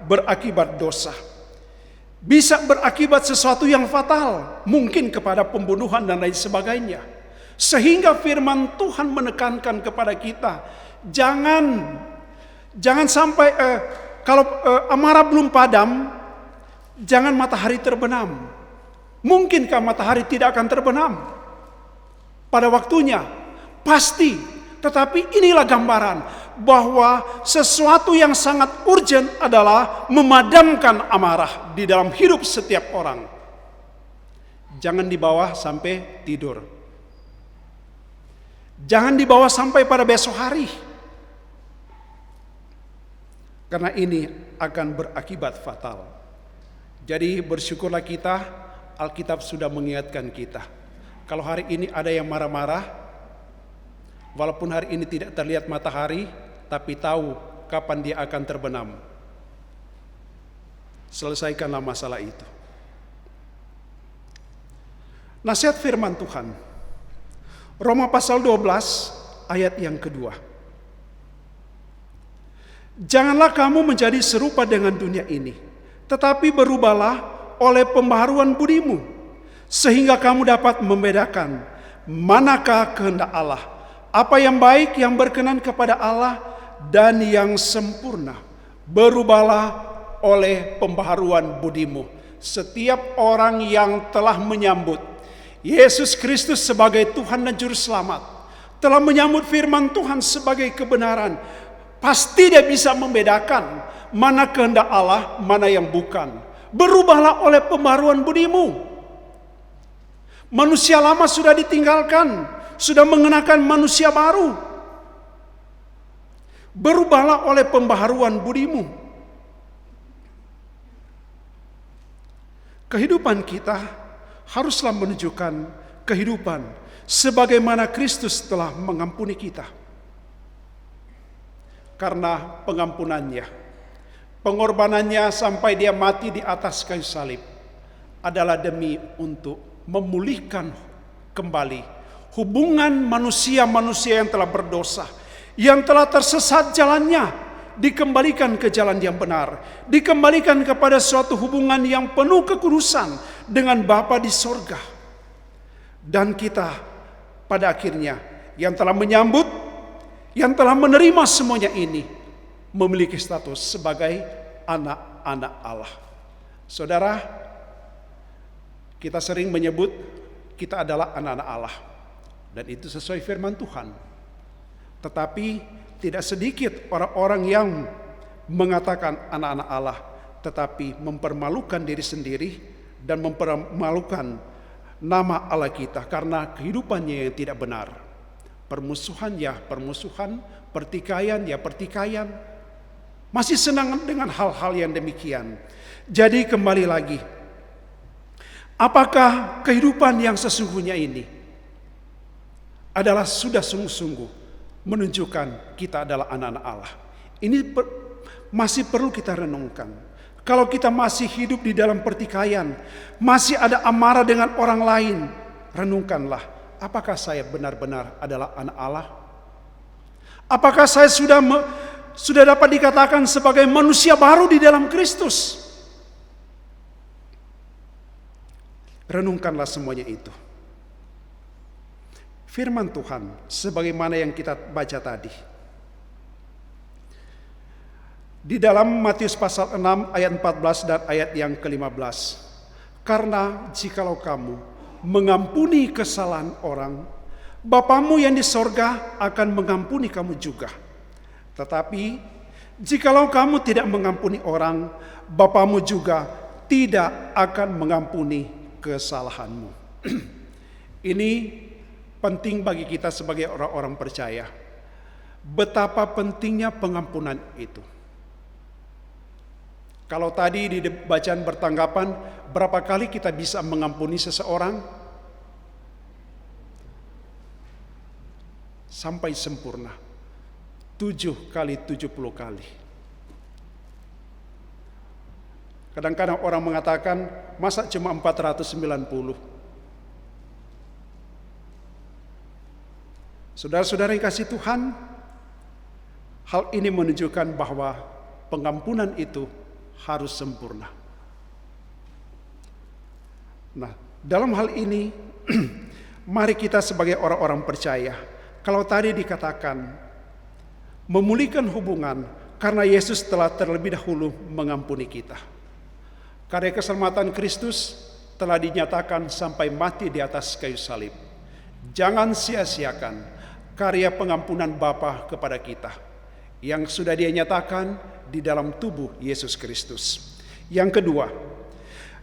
berakibat dosa. Bisa berakibat sesuatu yang fatal, mungkin kepada pembunuhan dan lain sebagainya. Sehingga firman Tuhan menekankan kepada kita, jangan sampai kalau amarah belum padam, jangan matahari terbenam. Mungkinkah matahari tidak akan terbenam pada waktunya? Pasti. Tetapi inilah gambaran bahwa sesuatu yang sangat urgent adalah memadamkan amarah di dalam hidup setiap orang. Jangan dibawa sampai tidur. Jangan dibawa sampai pada besok hari. Karena ini akan berakibat fatal. Jadi bersyukurlah kita, Alkitab sudah mengingatkan kita. Kalau hari ini ada yang marah-marah, walaupun hari ini tidak terlihat matahari, tapi tahu kapan dia akan terbenam. Selesaikanlah masalah itu. Nasihat firman Tuhan, Roma pasal 12 ayat yang kedua. Janganlah kamu menjadi serupa dengan dunia ini, tetapi berubahlah oleh pembaharuan budimu, sehingga kamu dapat membedakan manakah kehendak Allah, apa yang baik, yang berkenan kepada Allah, dan yang sempurna. Berubahlah oleh pembaharuan budimu. Setiap orang yang telah menyambut Yesus Kristus sebagai Tuhan dan Juru Selamat, telah menyambut firman Tuhan sebagai kebenaran, pasti dia bisa membedakan mana kehendak Allah, mana yang bukan. Berubahlah oleh pembaharuan budimu. Manusia lama sudah ditinggalkan, sudah mengenakan manusia baru. Berubahlah oleh pembaharuan budimu. Kehidupan kita haruslah menunjukkan kehidupan sebagaimana Kristus telah mengampuni kita. Karena pengampunannya, pengorbanannya sampai dia mati di atas kayu salib adalah demi untuk memulihkan kembali hubungan manusia-manusia yang telah berdosa, yang telah tersesat jalannya, dikembalikan ke jalan yang benar, dikembalikan kepada suatu hubungan yang penuh kekudusan dengan Bapa di sorga. Dan kita pada akhirnya yang telah menyambut, yang telah menerima semuanya ini, memiliki status sebagai anak-anak Allah. Saudara, kita sering menyebut kita adalah anak-anak Allah. Dan itu sesuai firman Tuhan. Tetapi tidak sedikit orang-orang yang mengatakan anak-anak Allah, tetapi mempermalukan diri sendiri dan mempermalukan nama Allah kita karena kehidupannya yang tidak benar. Permusuhan ya permusuhan, pertikaian ya pertikaian. Masih senang dengan hal-hal yang demikian. Jadi kembali lagi, apakah kehidupan yang sesungguhnya ini adalah sudah sungguh-sungguh menunjukkan kita adalah anak-anak Allah? Ini masih perlu kita renungkan. Kalau kita masih hidup di dalam pertikaian, masih ada amarah dengan orang lain, renungkanlah, apakah saya benar-benar adalah anak Allah? Apakah saya sudah dapat dikatakan sebagai manusia baru di dalam Kristus? Renungkanlah semuanya itu. Firman Tuhan sebagaimana yang kita baca tadi. Di dalam Matius pasal 6 ayat 14 dan ayat yang ke-15. Karena jikalau kamu mengampuni kesalahan orang, Bapamu yang di sorga akan mengampuni kamu juga. Tetapi jikalau kamu tidak mengampuni orang, Bapamu juga tidak akan mengampuni kesalahanmu. Ini penting bagi kita sebagai orang-orang percaya. Betapa pentingnya pengampunan itu. Kalau tadi di bacaan bertanggapan, berapa kali kita bisa mengampuni seseorang? Sampai sempurna. 7 kali 70 kali. Kadang-kadang orang mengatakan, masa cuma 490? Saudara-saudara yang kasih Tuhan, hal ini menunjukkan bahwa pengampunan itu harus sempurna. Nah, dalam hal ini, mari kita sebagai orang-orang percaya, kalau tadi dikatakan memulihkan hubungan karena Yesus telah terlebih dahulu mengampuni kita. Karya keselamatan Kristus telah dinyatakan sampai mati di atas kayu salib. Jangan sia-siakan karya pengampunan Bapa kepada kita yang sudah Dia nyatakan di dalam tubuh Yesus Kristus. Yang kedua,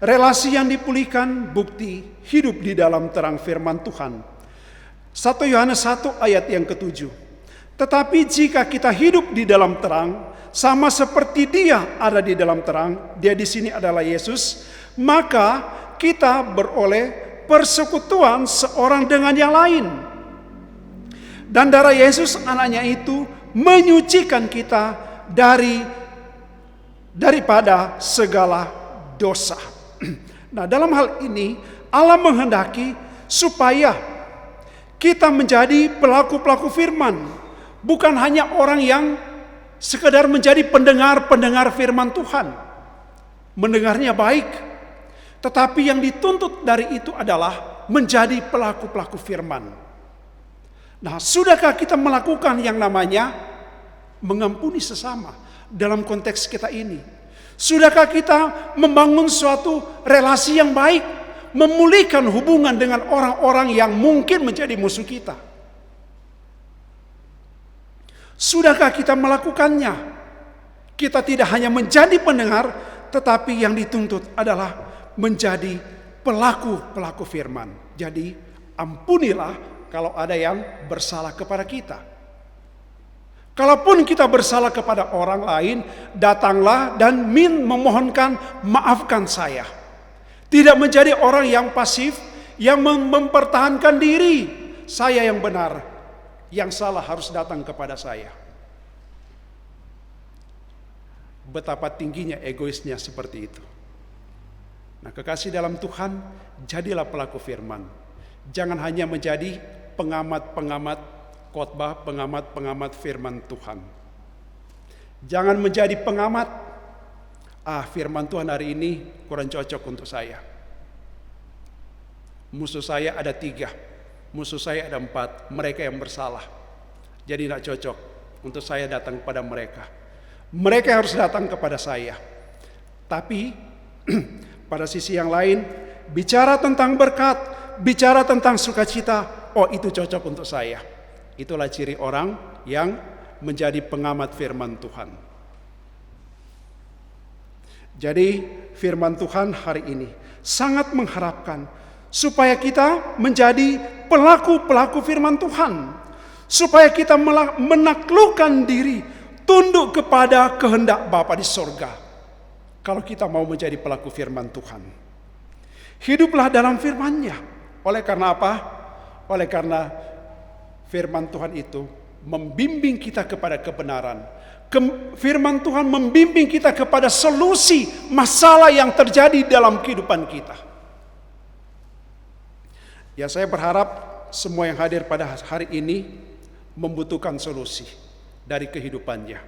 relasi yang dipulihkan bukti hidup di dalam terang firman Tuhan. 1 Yohanes 1 ayat yang ke-7. Tetapi jika kita hidup di dalam terang, sama seperti Dia ada di dalam terang, Dia di sini adalah Yesus, maka kita beroleh persekutuan seorang dengan yang lain. Dan darah Yesus anaknya itu menyucikan kita daripada segala dosa. Nah, dalam hal ini Allah menghendaki supaya kita menjadi pelaku-pelaku firman, bukan hanya orang yang sekedar menjadi pendengar-pendengar firman Tuhan. Mendengarnya baik, tetapi yang dituntut dari itu adalah menjadi pelaku-pelaku firman. Nah, sudahkah kita melakukan yang namanya mengampuni sesama dalam konteks kita ini? Sudahkah kita membangun suatu relasi yang baik, memulihkan hubungan dengan orang-orang yang mungkin menjadi musuh kita? Sudahkah kita melakukannya? Kita tidak hanya menjadi pendengar, tetapi yang dituntut adalah menjadi pelaku-pelaku firman. Jadi, ampunilah kalau ada yang bersalah kepada kita. Kalaupun kita bersalah kepada orang lain, datanglah dan memohonkan maafkan saya. Tidak menjadi orang yang pasif, yang mempertahankan diri. Saya yang benar, yang salah harus datang kepada saya. Betapa tingginya egoisnya seperti itu. Nah, kekasih dalam Tuhan, jadilah pelaku firman. Jangan hanya menjadi pengamat-pengamat khotbah, pengamat-pengamat firman Tuhan. Jangan menjadi pengamat, firman Tuhan hari ini kurang cocok untuk saya. Musuh saya ada 3, musuh saya ada 4, mereka yang bersalah. Jadi tidak cocok untuk saya datang kepada mereka. Mereka harus datang kepada saya. Tapi pada sisi yang lain, bicara tentang berkat, bicara tentang sukacita, oh itu cocok untuk saya. Itulah ciri orang yang menjadi pengamat firman Tuhan. Jadi firman Tuhan hari ini sangat mengharapkan supaya kita menjadi pelaku-pelaku firman Tuhan. Supaya kita menaklukkan diri, tunduk kepada kehendak Bapa di sorga. Kalau kita mau menjadi pelaku firman Tuhan. Hiduplah dalam firman-Nya. Oleh karena apa? Oleh karena firman Tuhan itu membimbing kita kepada kebenaran. Firman Tuhan membimbing kita kepada solusi masalah yang terjadi dalam kehidupan kita. Ya, saya berharap semua yang hadir pada hari ini membutuhkan solusi dari kehidupannya.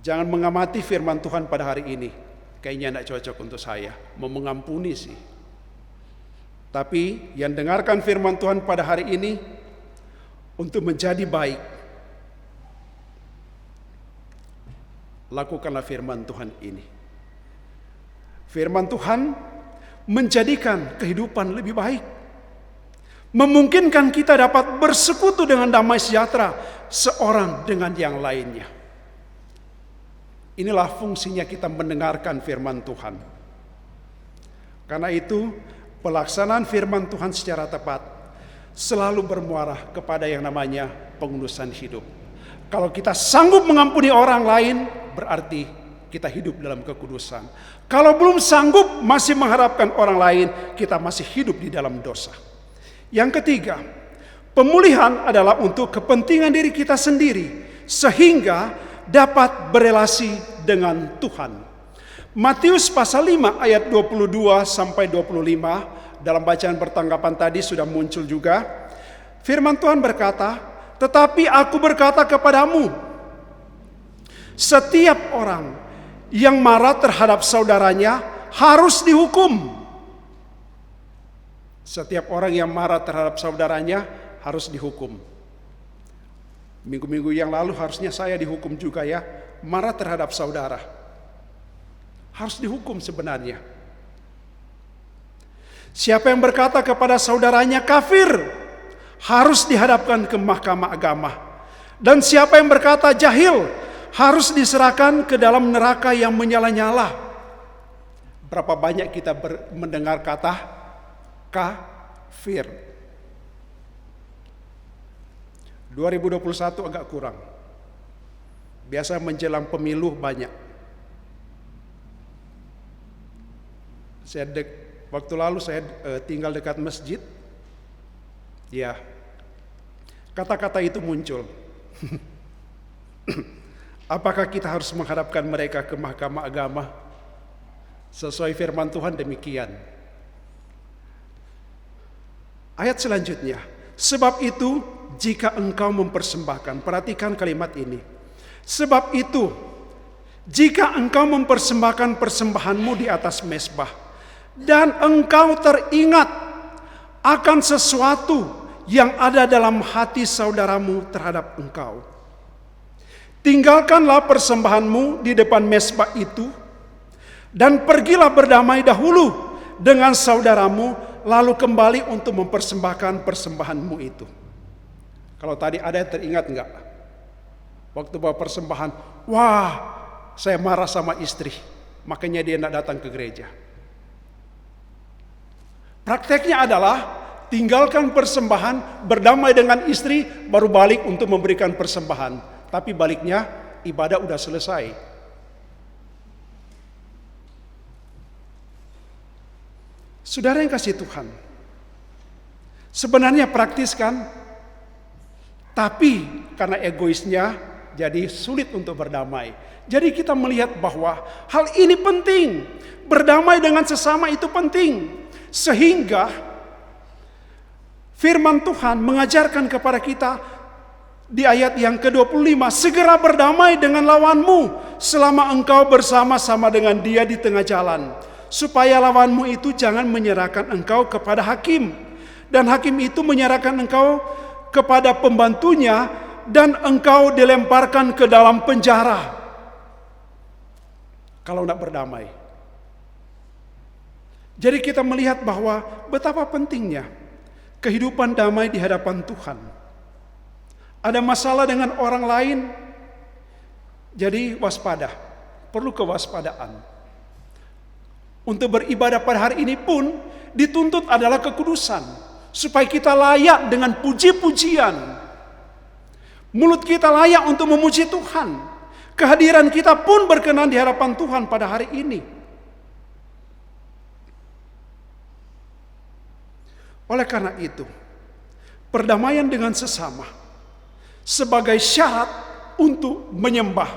Jangan mengamati firman Tuhan pada hari ini. Kayaknya tidak cocok untuk saya. Mau mengampuni sih. Tapi yang dengarkan firman Tuhan pada hari ini untuk menjadi baik, lakukanlah firman Tuhan ini. Firman Tuhan menjadikan kehidupan lebih baik. Memungkinkan kita dapat bersekutu dengan damai sejahtera seorang dengan yang lainnya. Inilah fungsinya kita mendengarkan firman Tuhan. Karena itu, pelaksanaan firman Tuhan secara tepat selalu bermuara kepada yang namanya pengudusan hidup. Kalau kita sanggup mengampuni orang lain, berarti kita hidup dalam kekudusan. Kalau belum sanggup masih mengharapkan orang lain, kita masih hidup di dalam dosa. Yang ketiga, pemulihan adalah untuk kepentingan diri kita sendiri, sehingga dapat berelasi dengan Tuhan. Matius pasal 5 ayat 22 sampai 25, dalam bacaan pertanggapan tadi sudah muncul juga. Firman Tuhan berkata, "Tetapi aku berkata kepadamu, setiap orang yang marah terhadap saudaranya harus dihukum." Setiap orang yang marah terhadap saudaranya harus dihukum. Minggu-minggu yang lalu harusnya saya dihukum juga ya. Marah terhadap saudara harus dihukum sebenarnya. Siapa yang berkata kepada saudaranya kafir harus dihadapkan ke mahkamah agama. Dan siapa yang berkata jahil harus diserahkan ke dalam neraka yang menyala-nyala. Berapa banyak kita mendengar kata kafir. 2021 agak kurang. Biasa menjelang pemilu banyak. Waktu lalu saya tinggal dekat masjid. Ya, kata-kata itu muncul. Apakah kita harus menghadapkan mereka ke mahkamah agama? Sesuai firman Tuhan demikian. Ayat selanjutnya, sebab itu jika engkau mempersembahkan, perhatikan kalimat ini. Sebab itu, jika engkau mempersembahkan persembahanmu di atas mezbah, dan engkau teringat akan sesuatu yang ada dalam hati saudaramu terhadap engkau, tinggalkanlah persembahanmu di depan mezbah itu, dan pergilah berdamai dahulu dengan saudaramu, lalu kembali untuk mempersembahkan persembahanmu itu. Kalau tadi ada yang teringat enggak? Waktu bawa persembahan, wah saya marah sama istri, makanya dia tidak datang ke gereja. Prakteknya adalah tinggalkan persembahan, berdamai dengan istri, baru balik untuk memberikan persembahan. Tapi baliknya ibadah udah selesai. Saudara yang kasih Tuhan, sebenarnya praktis kan? Tapi karena egoisnya jadi sulit untuk berdamai. Jadi kita melihat bahwa hal ini penting. Berdamai dengan sesama itu penting. Sehingga firman Tuhan mengajarkan kepada kita di ayat yang ke-25, segera berdamai dengan lawanmu selama engkau bersama-sama dengan dia di tengah jalan. Supaya lawanmu itu jangan menyerahkan engkau kepada hakim. Dan hakim itu menyerahkan engkau kepada pembantunya dan engkau dilemparkan ke dalam penjara. Kalau tidak berdamai. Jadi kita melihat bahwa betapa pentingnya kehidupan damai di hadapan Tuhan. Ada masalah dengan orang lain, jadi waspada, perlu kewaspadaan. Untuk beribadah pada hari ini pun dituntut adalah kekudusan, supaya kita layak dengan puji-pujian. Mulut kita layak untuk memuji Tuhan. Kehadiran kita pun berkenan di hadapan Tuhan pada hari ini. Oleh karena itu, perdamaian dengan sesama sebagai syarat untuk menyembah,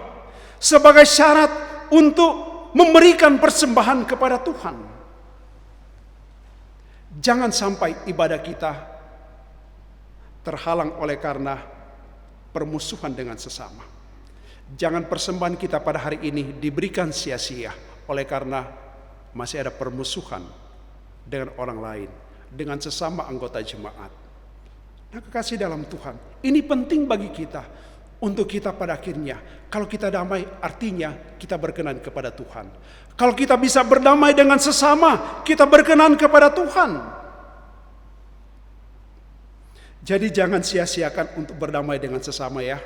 sebagai syarat untuk memberikan persembahan kepada Tuhan. Jangan sampai ibadah kita terhalang oleh karena permusuhan dengan sesama. Jangan persembahan kita pada hari ini diberikan sia-sia oleh karena masih ada permusuhan dengan orang lain, dengan sesama anggota jemaat. Nah, kekasih dalam Tuhan, ini penting bagi kita untuk kita pada akhirnya, kalau kita damai artinya kita berkenan kepada Tuhan. Kalau kita bisa berdamai dengan sesama, kita berkenan kepada Tuhan. Jadi jangan sia-siakan untuk berdamai dengan sesama ya.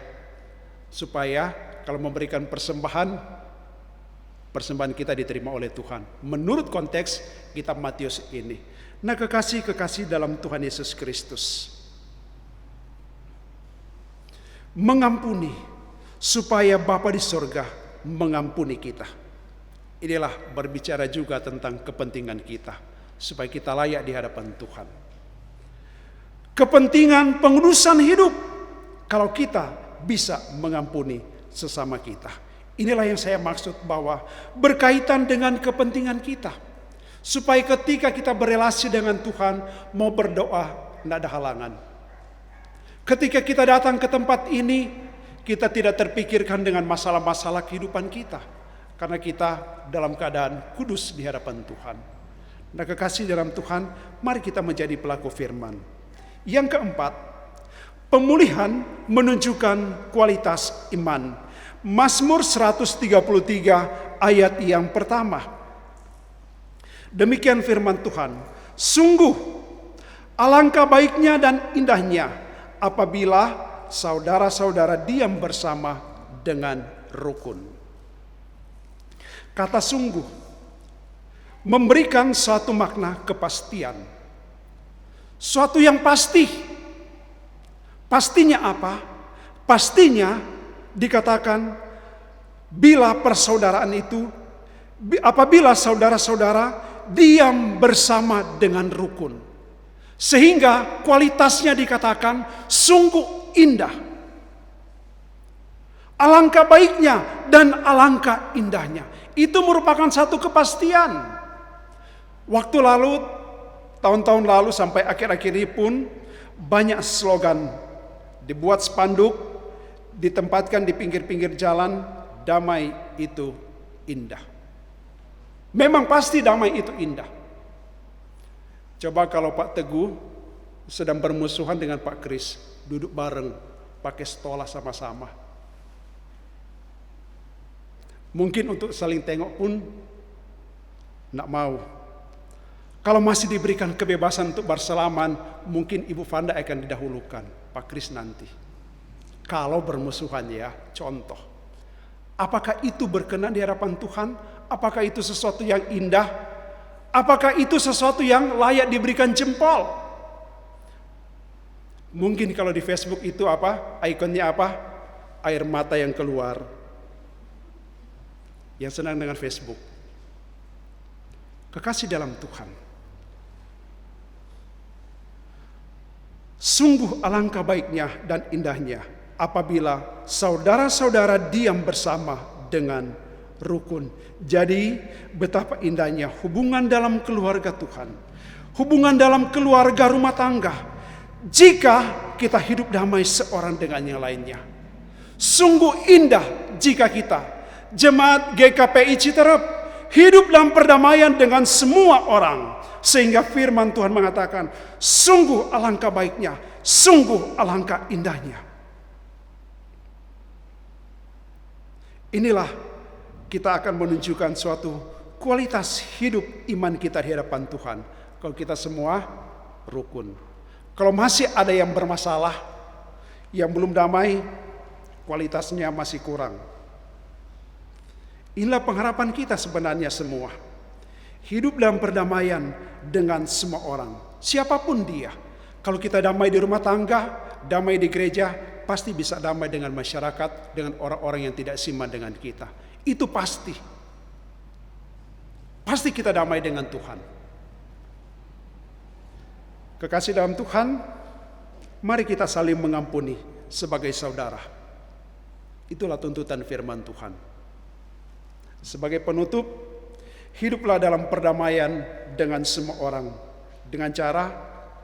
Supaya kalau memberikan persembahan kita diterima oleh Tuhan. Menurut konteks kitab Matius ini. Nah, kekasih-kekasih dalam Tuhan Yesus Kristus. Mengampuni supaya Bapa di sorga mengampuni kita. Inilah berbicara juga tentang kepentingan kita. Supaya kita layak di hadapan Tuhan. Kepentingan pengudusan hidup. Kalau kita bisa mengampuni sesama kita. Inilah yang saya maksud bahwa berkaitan dengan kepentingan kita. Supaya ketika kita berelasi dengan Tuhan, mau berdoa, tidak ada halangan. Ketika kita datang ke tempat ini, kita tidak terpikirkan dengan masalah-masalah kehidupan kita. Karena kita dalam keadaan kudus di hadapan Tuhan. Nah, kekasih dalam Tuhan, mari kita menjadi pelaku firman. Yang keempat, pemulihan menunjukkan kualitas iman. Mazmur 133 ayat yang pertama. Demikian firman Tuhan. Sungguh alangkah baiknya dan indahnya apabila saudara-saudara diam bersama dengan rukun. Kata sungguh memberikan suatu makna kepastian. Suatu yang pasti. Pastinya apa? Pastinya dikatakan bila persaudaraan itu, apabila saudara-saudara diam bersama dengan rukun. Sehingga kualitasnya dikatakan sungguh indah. Alangkah baiknya dan alangkah indahnya. Itu merupakan satu kepastian. Waktu lalu, tahun-tahun lalu sampai akhir-akhir ini pun banyak slogan dibuat spanduk, ditempatkan di pinggir-pinggir jalan, damai itu indah. Memang pasti damai itu indah. Coba kalau Pak Teguh sedang bermusuhan dengan Pak Kris, duduk bareng, pakai stola sama-sama. Mungkin untuk saling tengok pun tidak mau. Kalau masih diberikan kebebasan untuk bersalaman, mungkin Ibu Fanda akan didahulukan, Pak Kris nanti. Kalau bermusuhan ya, contoh. Apakah itu berkenan di hadapan Tuhan? Apakah itu sesuatu yang indah? Apakah itu sesuatu yang layak diberikan jempol? Mungkin kalau di Facebook itu apa? Ikonnya apa? Air mata yang keluar. Yang senang dengan Facebook. Kekasih dalam Tuhan. Sungguh alangkah baiknya dan indahnya apabila saudara-saudara diam bersama dengan rukun. Jadi betapa indahnya hubungan dalam keluarga Tuhan. Hubungan dalam keluarga rumah tangga. Jika kita hidup damai seorang dengan yang lainnya. Sungguh indah jika kita, jemaat GKPI Citerep, hidup dalam perdamaian dengan semua orang. Sehingga firman Tuhan mengatakan, sungguh alangkah baiknya, sungguh alangkah indahnya. Inilah kita akan menunjukkan suatu kualitas hidup iman kita di hadapan Tuhan. Kalau kita semua rukun. Kalau masih ada yang bermasalah, yang belum damai, kualitasnya masih kurang. Inilah pengharapan kita sebenarnya semua. Hidup dalam perdamaian dengan semua orang, siapapun dia. Kalau kita damai di rumah tangga, damai di gereja, pasti bisa damai dengan masyarakat, dengan orang-orang yang tidak seiman dengan kita. Itu pasti. Pasti kita damai dengan Tuhan. Kekasih dalam Tuhan, mari kita saling mengampuni sebagai saudara. Itulah tuntutan firman Tuhan. Sebagai penutup, hiduplah dalam perdamaian dengan semua orang dengan cara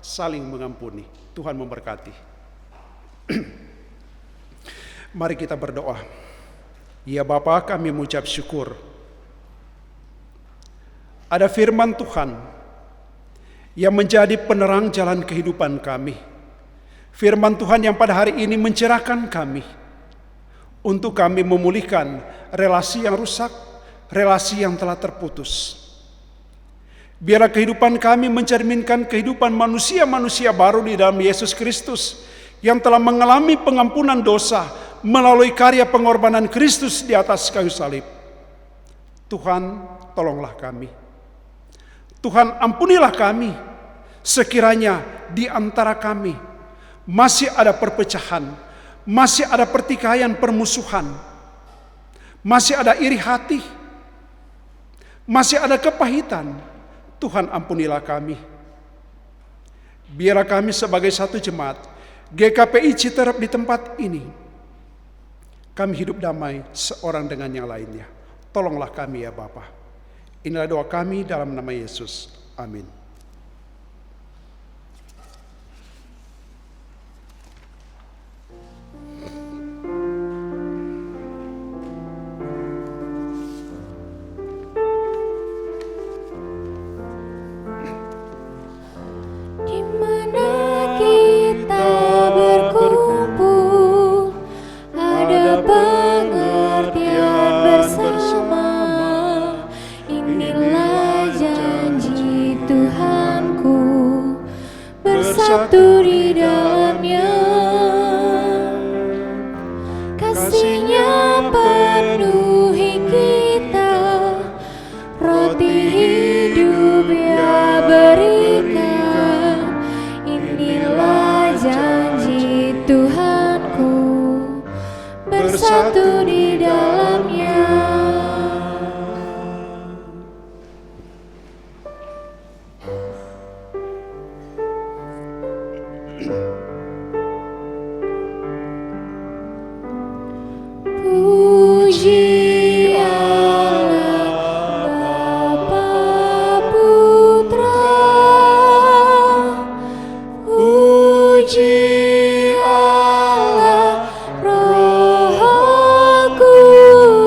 saling mengampuni. Tuhan memberkati. Mari kita berdoa. Ya Bapa, kami mengucap syukur. Ada firman Tuhan yang menjadi penerang jalan kehidupan kami. Firman Tuhan yang pada hari ini mencerahkan kami untuk kami memulihkan relasi yang rusak, relasi yang telah terputus. Biarlah kehidupan kami mencerminkan kehidupan manusia-manusia baru di dalam Yesus Kristus yang telah mengalami pengampunan dosa melalui karya pengorbanan Kristus di atas kayu salib. Tuhan, tolonglah kami. Tuhan, ampunilah kami sekiranya di antara kami masih ada perpecahan, masih ada pertikaian, permusuhan, masih ada iri hati, masih ada kepahitan. Tuhan, ampunilah kami. Biarlah kami sebagai satu jemaat GKPI Citerep di tempat ini, kami hidup damai seorang dengan yang lainnya. Tolonglah kami ya Bapa. Inilah doa kami dalam nama Yesus. Amin. Di mana kita berkumpul, ada pengertian bersama. Inilah janji Tuhanku, bersatu di dalamnya. Kasih-Nya penuhi kita, roti hidup Ia berikan. Inilah janji Tuhanku, bersatu di dalamnya. Puji Allah Bapa Putra, puji Allah Roh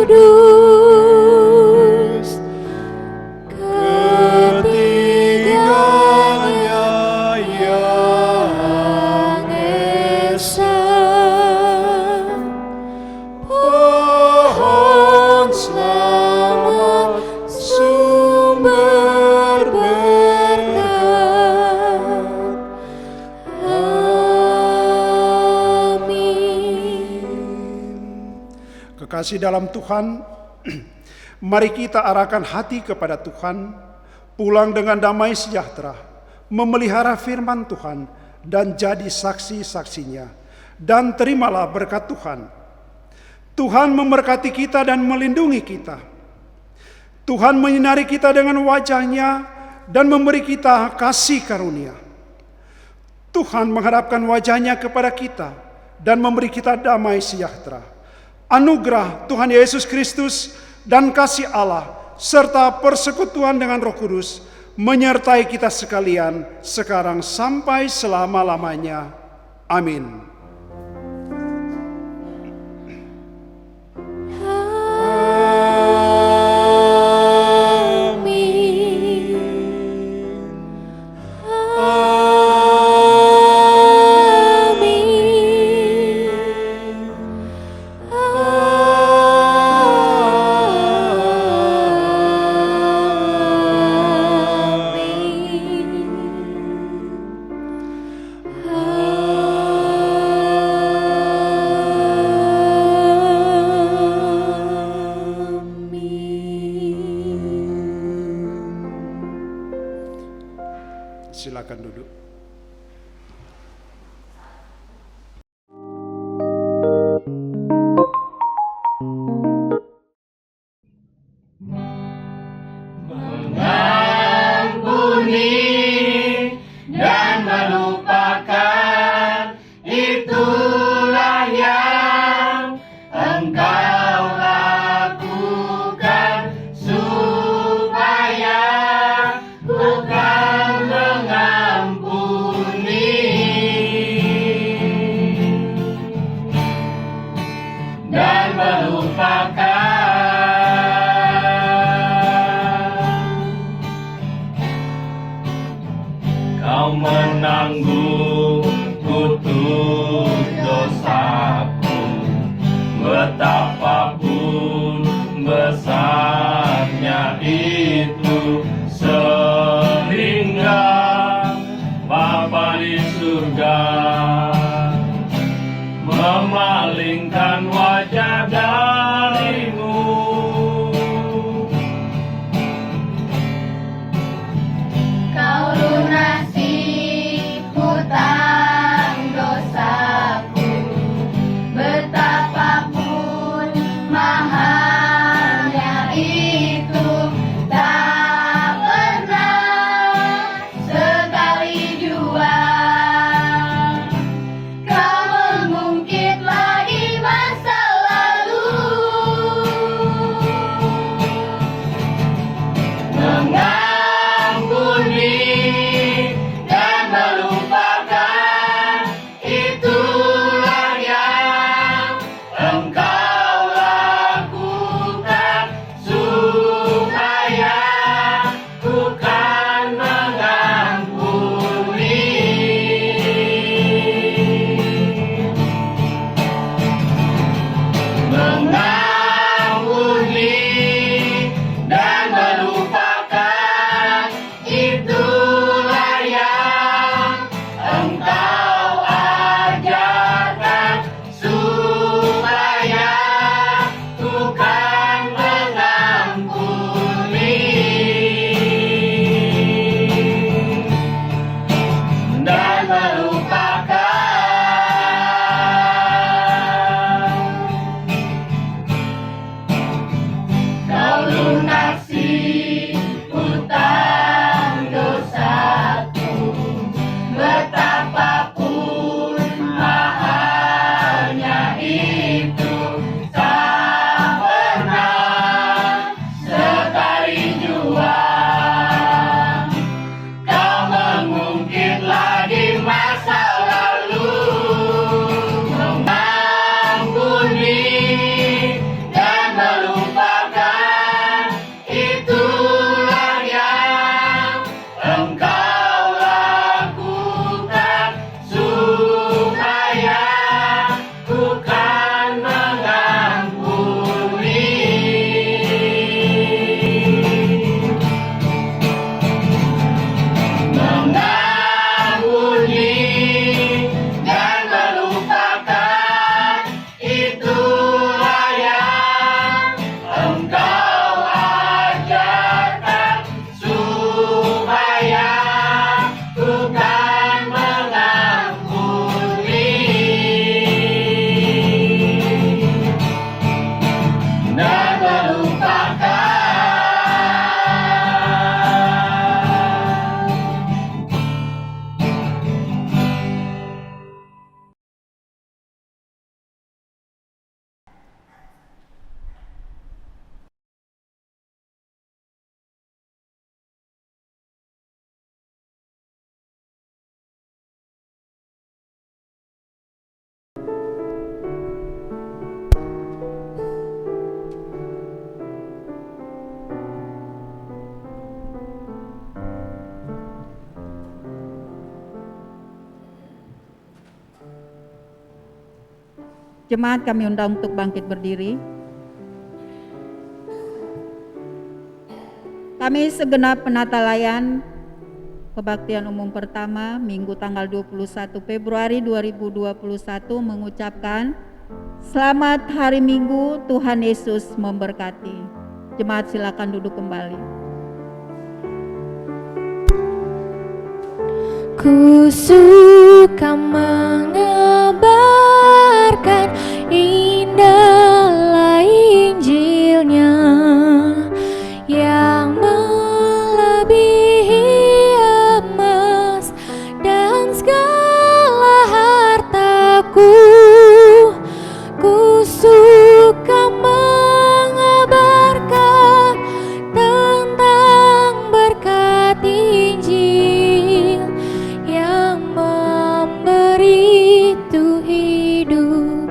Kudus, ketiganya yang esa. Pohon selamat, sumber berkat. Amin. Kekasih dalam Tuhan, mari kita arahkan hati kepada Tuhan, pulang dengan damai sejahtera, memelihara firman Tuhan, dan jadi saksi-saksinya. Dan terimalah berkat Tuhan. Tuhan memberkati kita dan melindungi kita. Tuhan menyinari kita dengan wajah-Nya dan memberi kita kasih karunia. Tuhan menghadapkan wajah-Nya kepada kita dan memberi kita damai sejahtera. Anugerah Tuhan Yesus Kristus dan kasih Allah serta persekutuan dengan Roh Kudus menyertai kita sekalian sekarang sampai selama-lamanya. Amin. Silakan duduk. Dan melupakan, itulah yang engkau lakukan, supaya bukan mengampuni dan melupakan. Kau menanggung kutuk dosaku, betapapun besarnya itu, sehingga Bapa di surga memalingkan wajah darimu. Kau lunasi hutang dosaku, betapapun mahalnya itu, tak pernah sekali jua kau mengungkit lagi masa lalu. Mengampuni dan melupakan, itulah yang engkau lakukan, supaya bukan mengampuni dan melupakan, itulah yang engkau ajarkan, supaya bukan mengampuni dan melupakan. Kau lunasi hutang dosaku, betapapun mahalnya itu, tak pernah sekali jua kau mengungkit lagi masa lalu. Mengampuni dan melupakan, itulah yang engkau lakukan, supaya bukan mengampuni dan melupakan, itulah yang engkau ajarkan, supaya bukan mengampuni dan melupakan. Jemaat kami undang untuk bangkit berdiri. Kami segenap penata layan kebaktian umum pertama Minggu tanggal 21 Februari 2021 mengucapkan selamat hari Minggu, Tuhan Yesus memberkati. Jemaat silakan duduk kembali. Ku suka mengabarkan indahlah Injilnya yang melebihi emas dan segala hartaku. Ku suka mengabarkan tentang berkat Injil yang memberi itu hidup,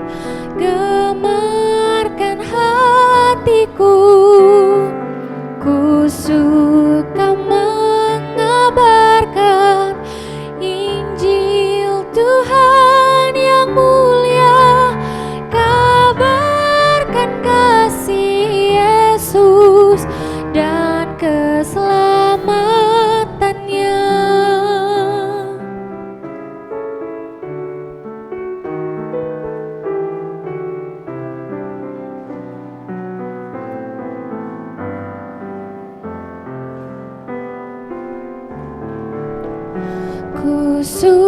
gemarkan hatiku. Ku suka mengabarkan Injil Tuhan yang mulia, kabarkan kasih Yesus dan keselamatannya. Ku suka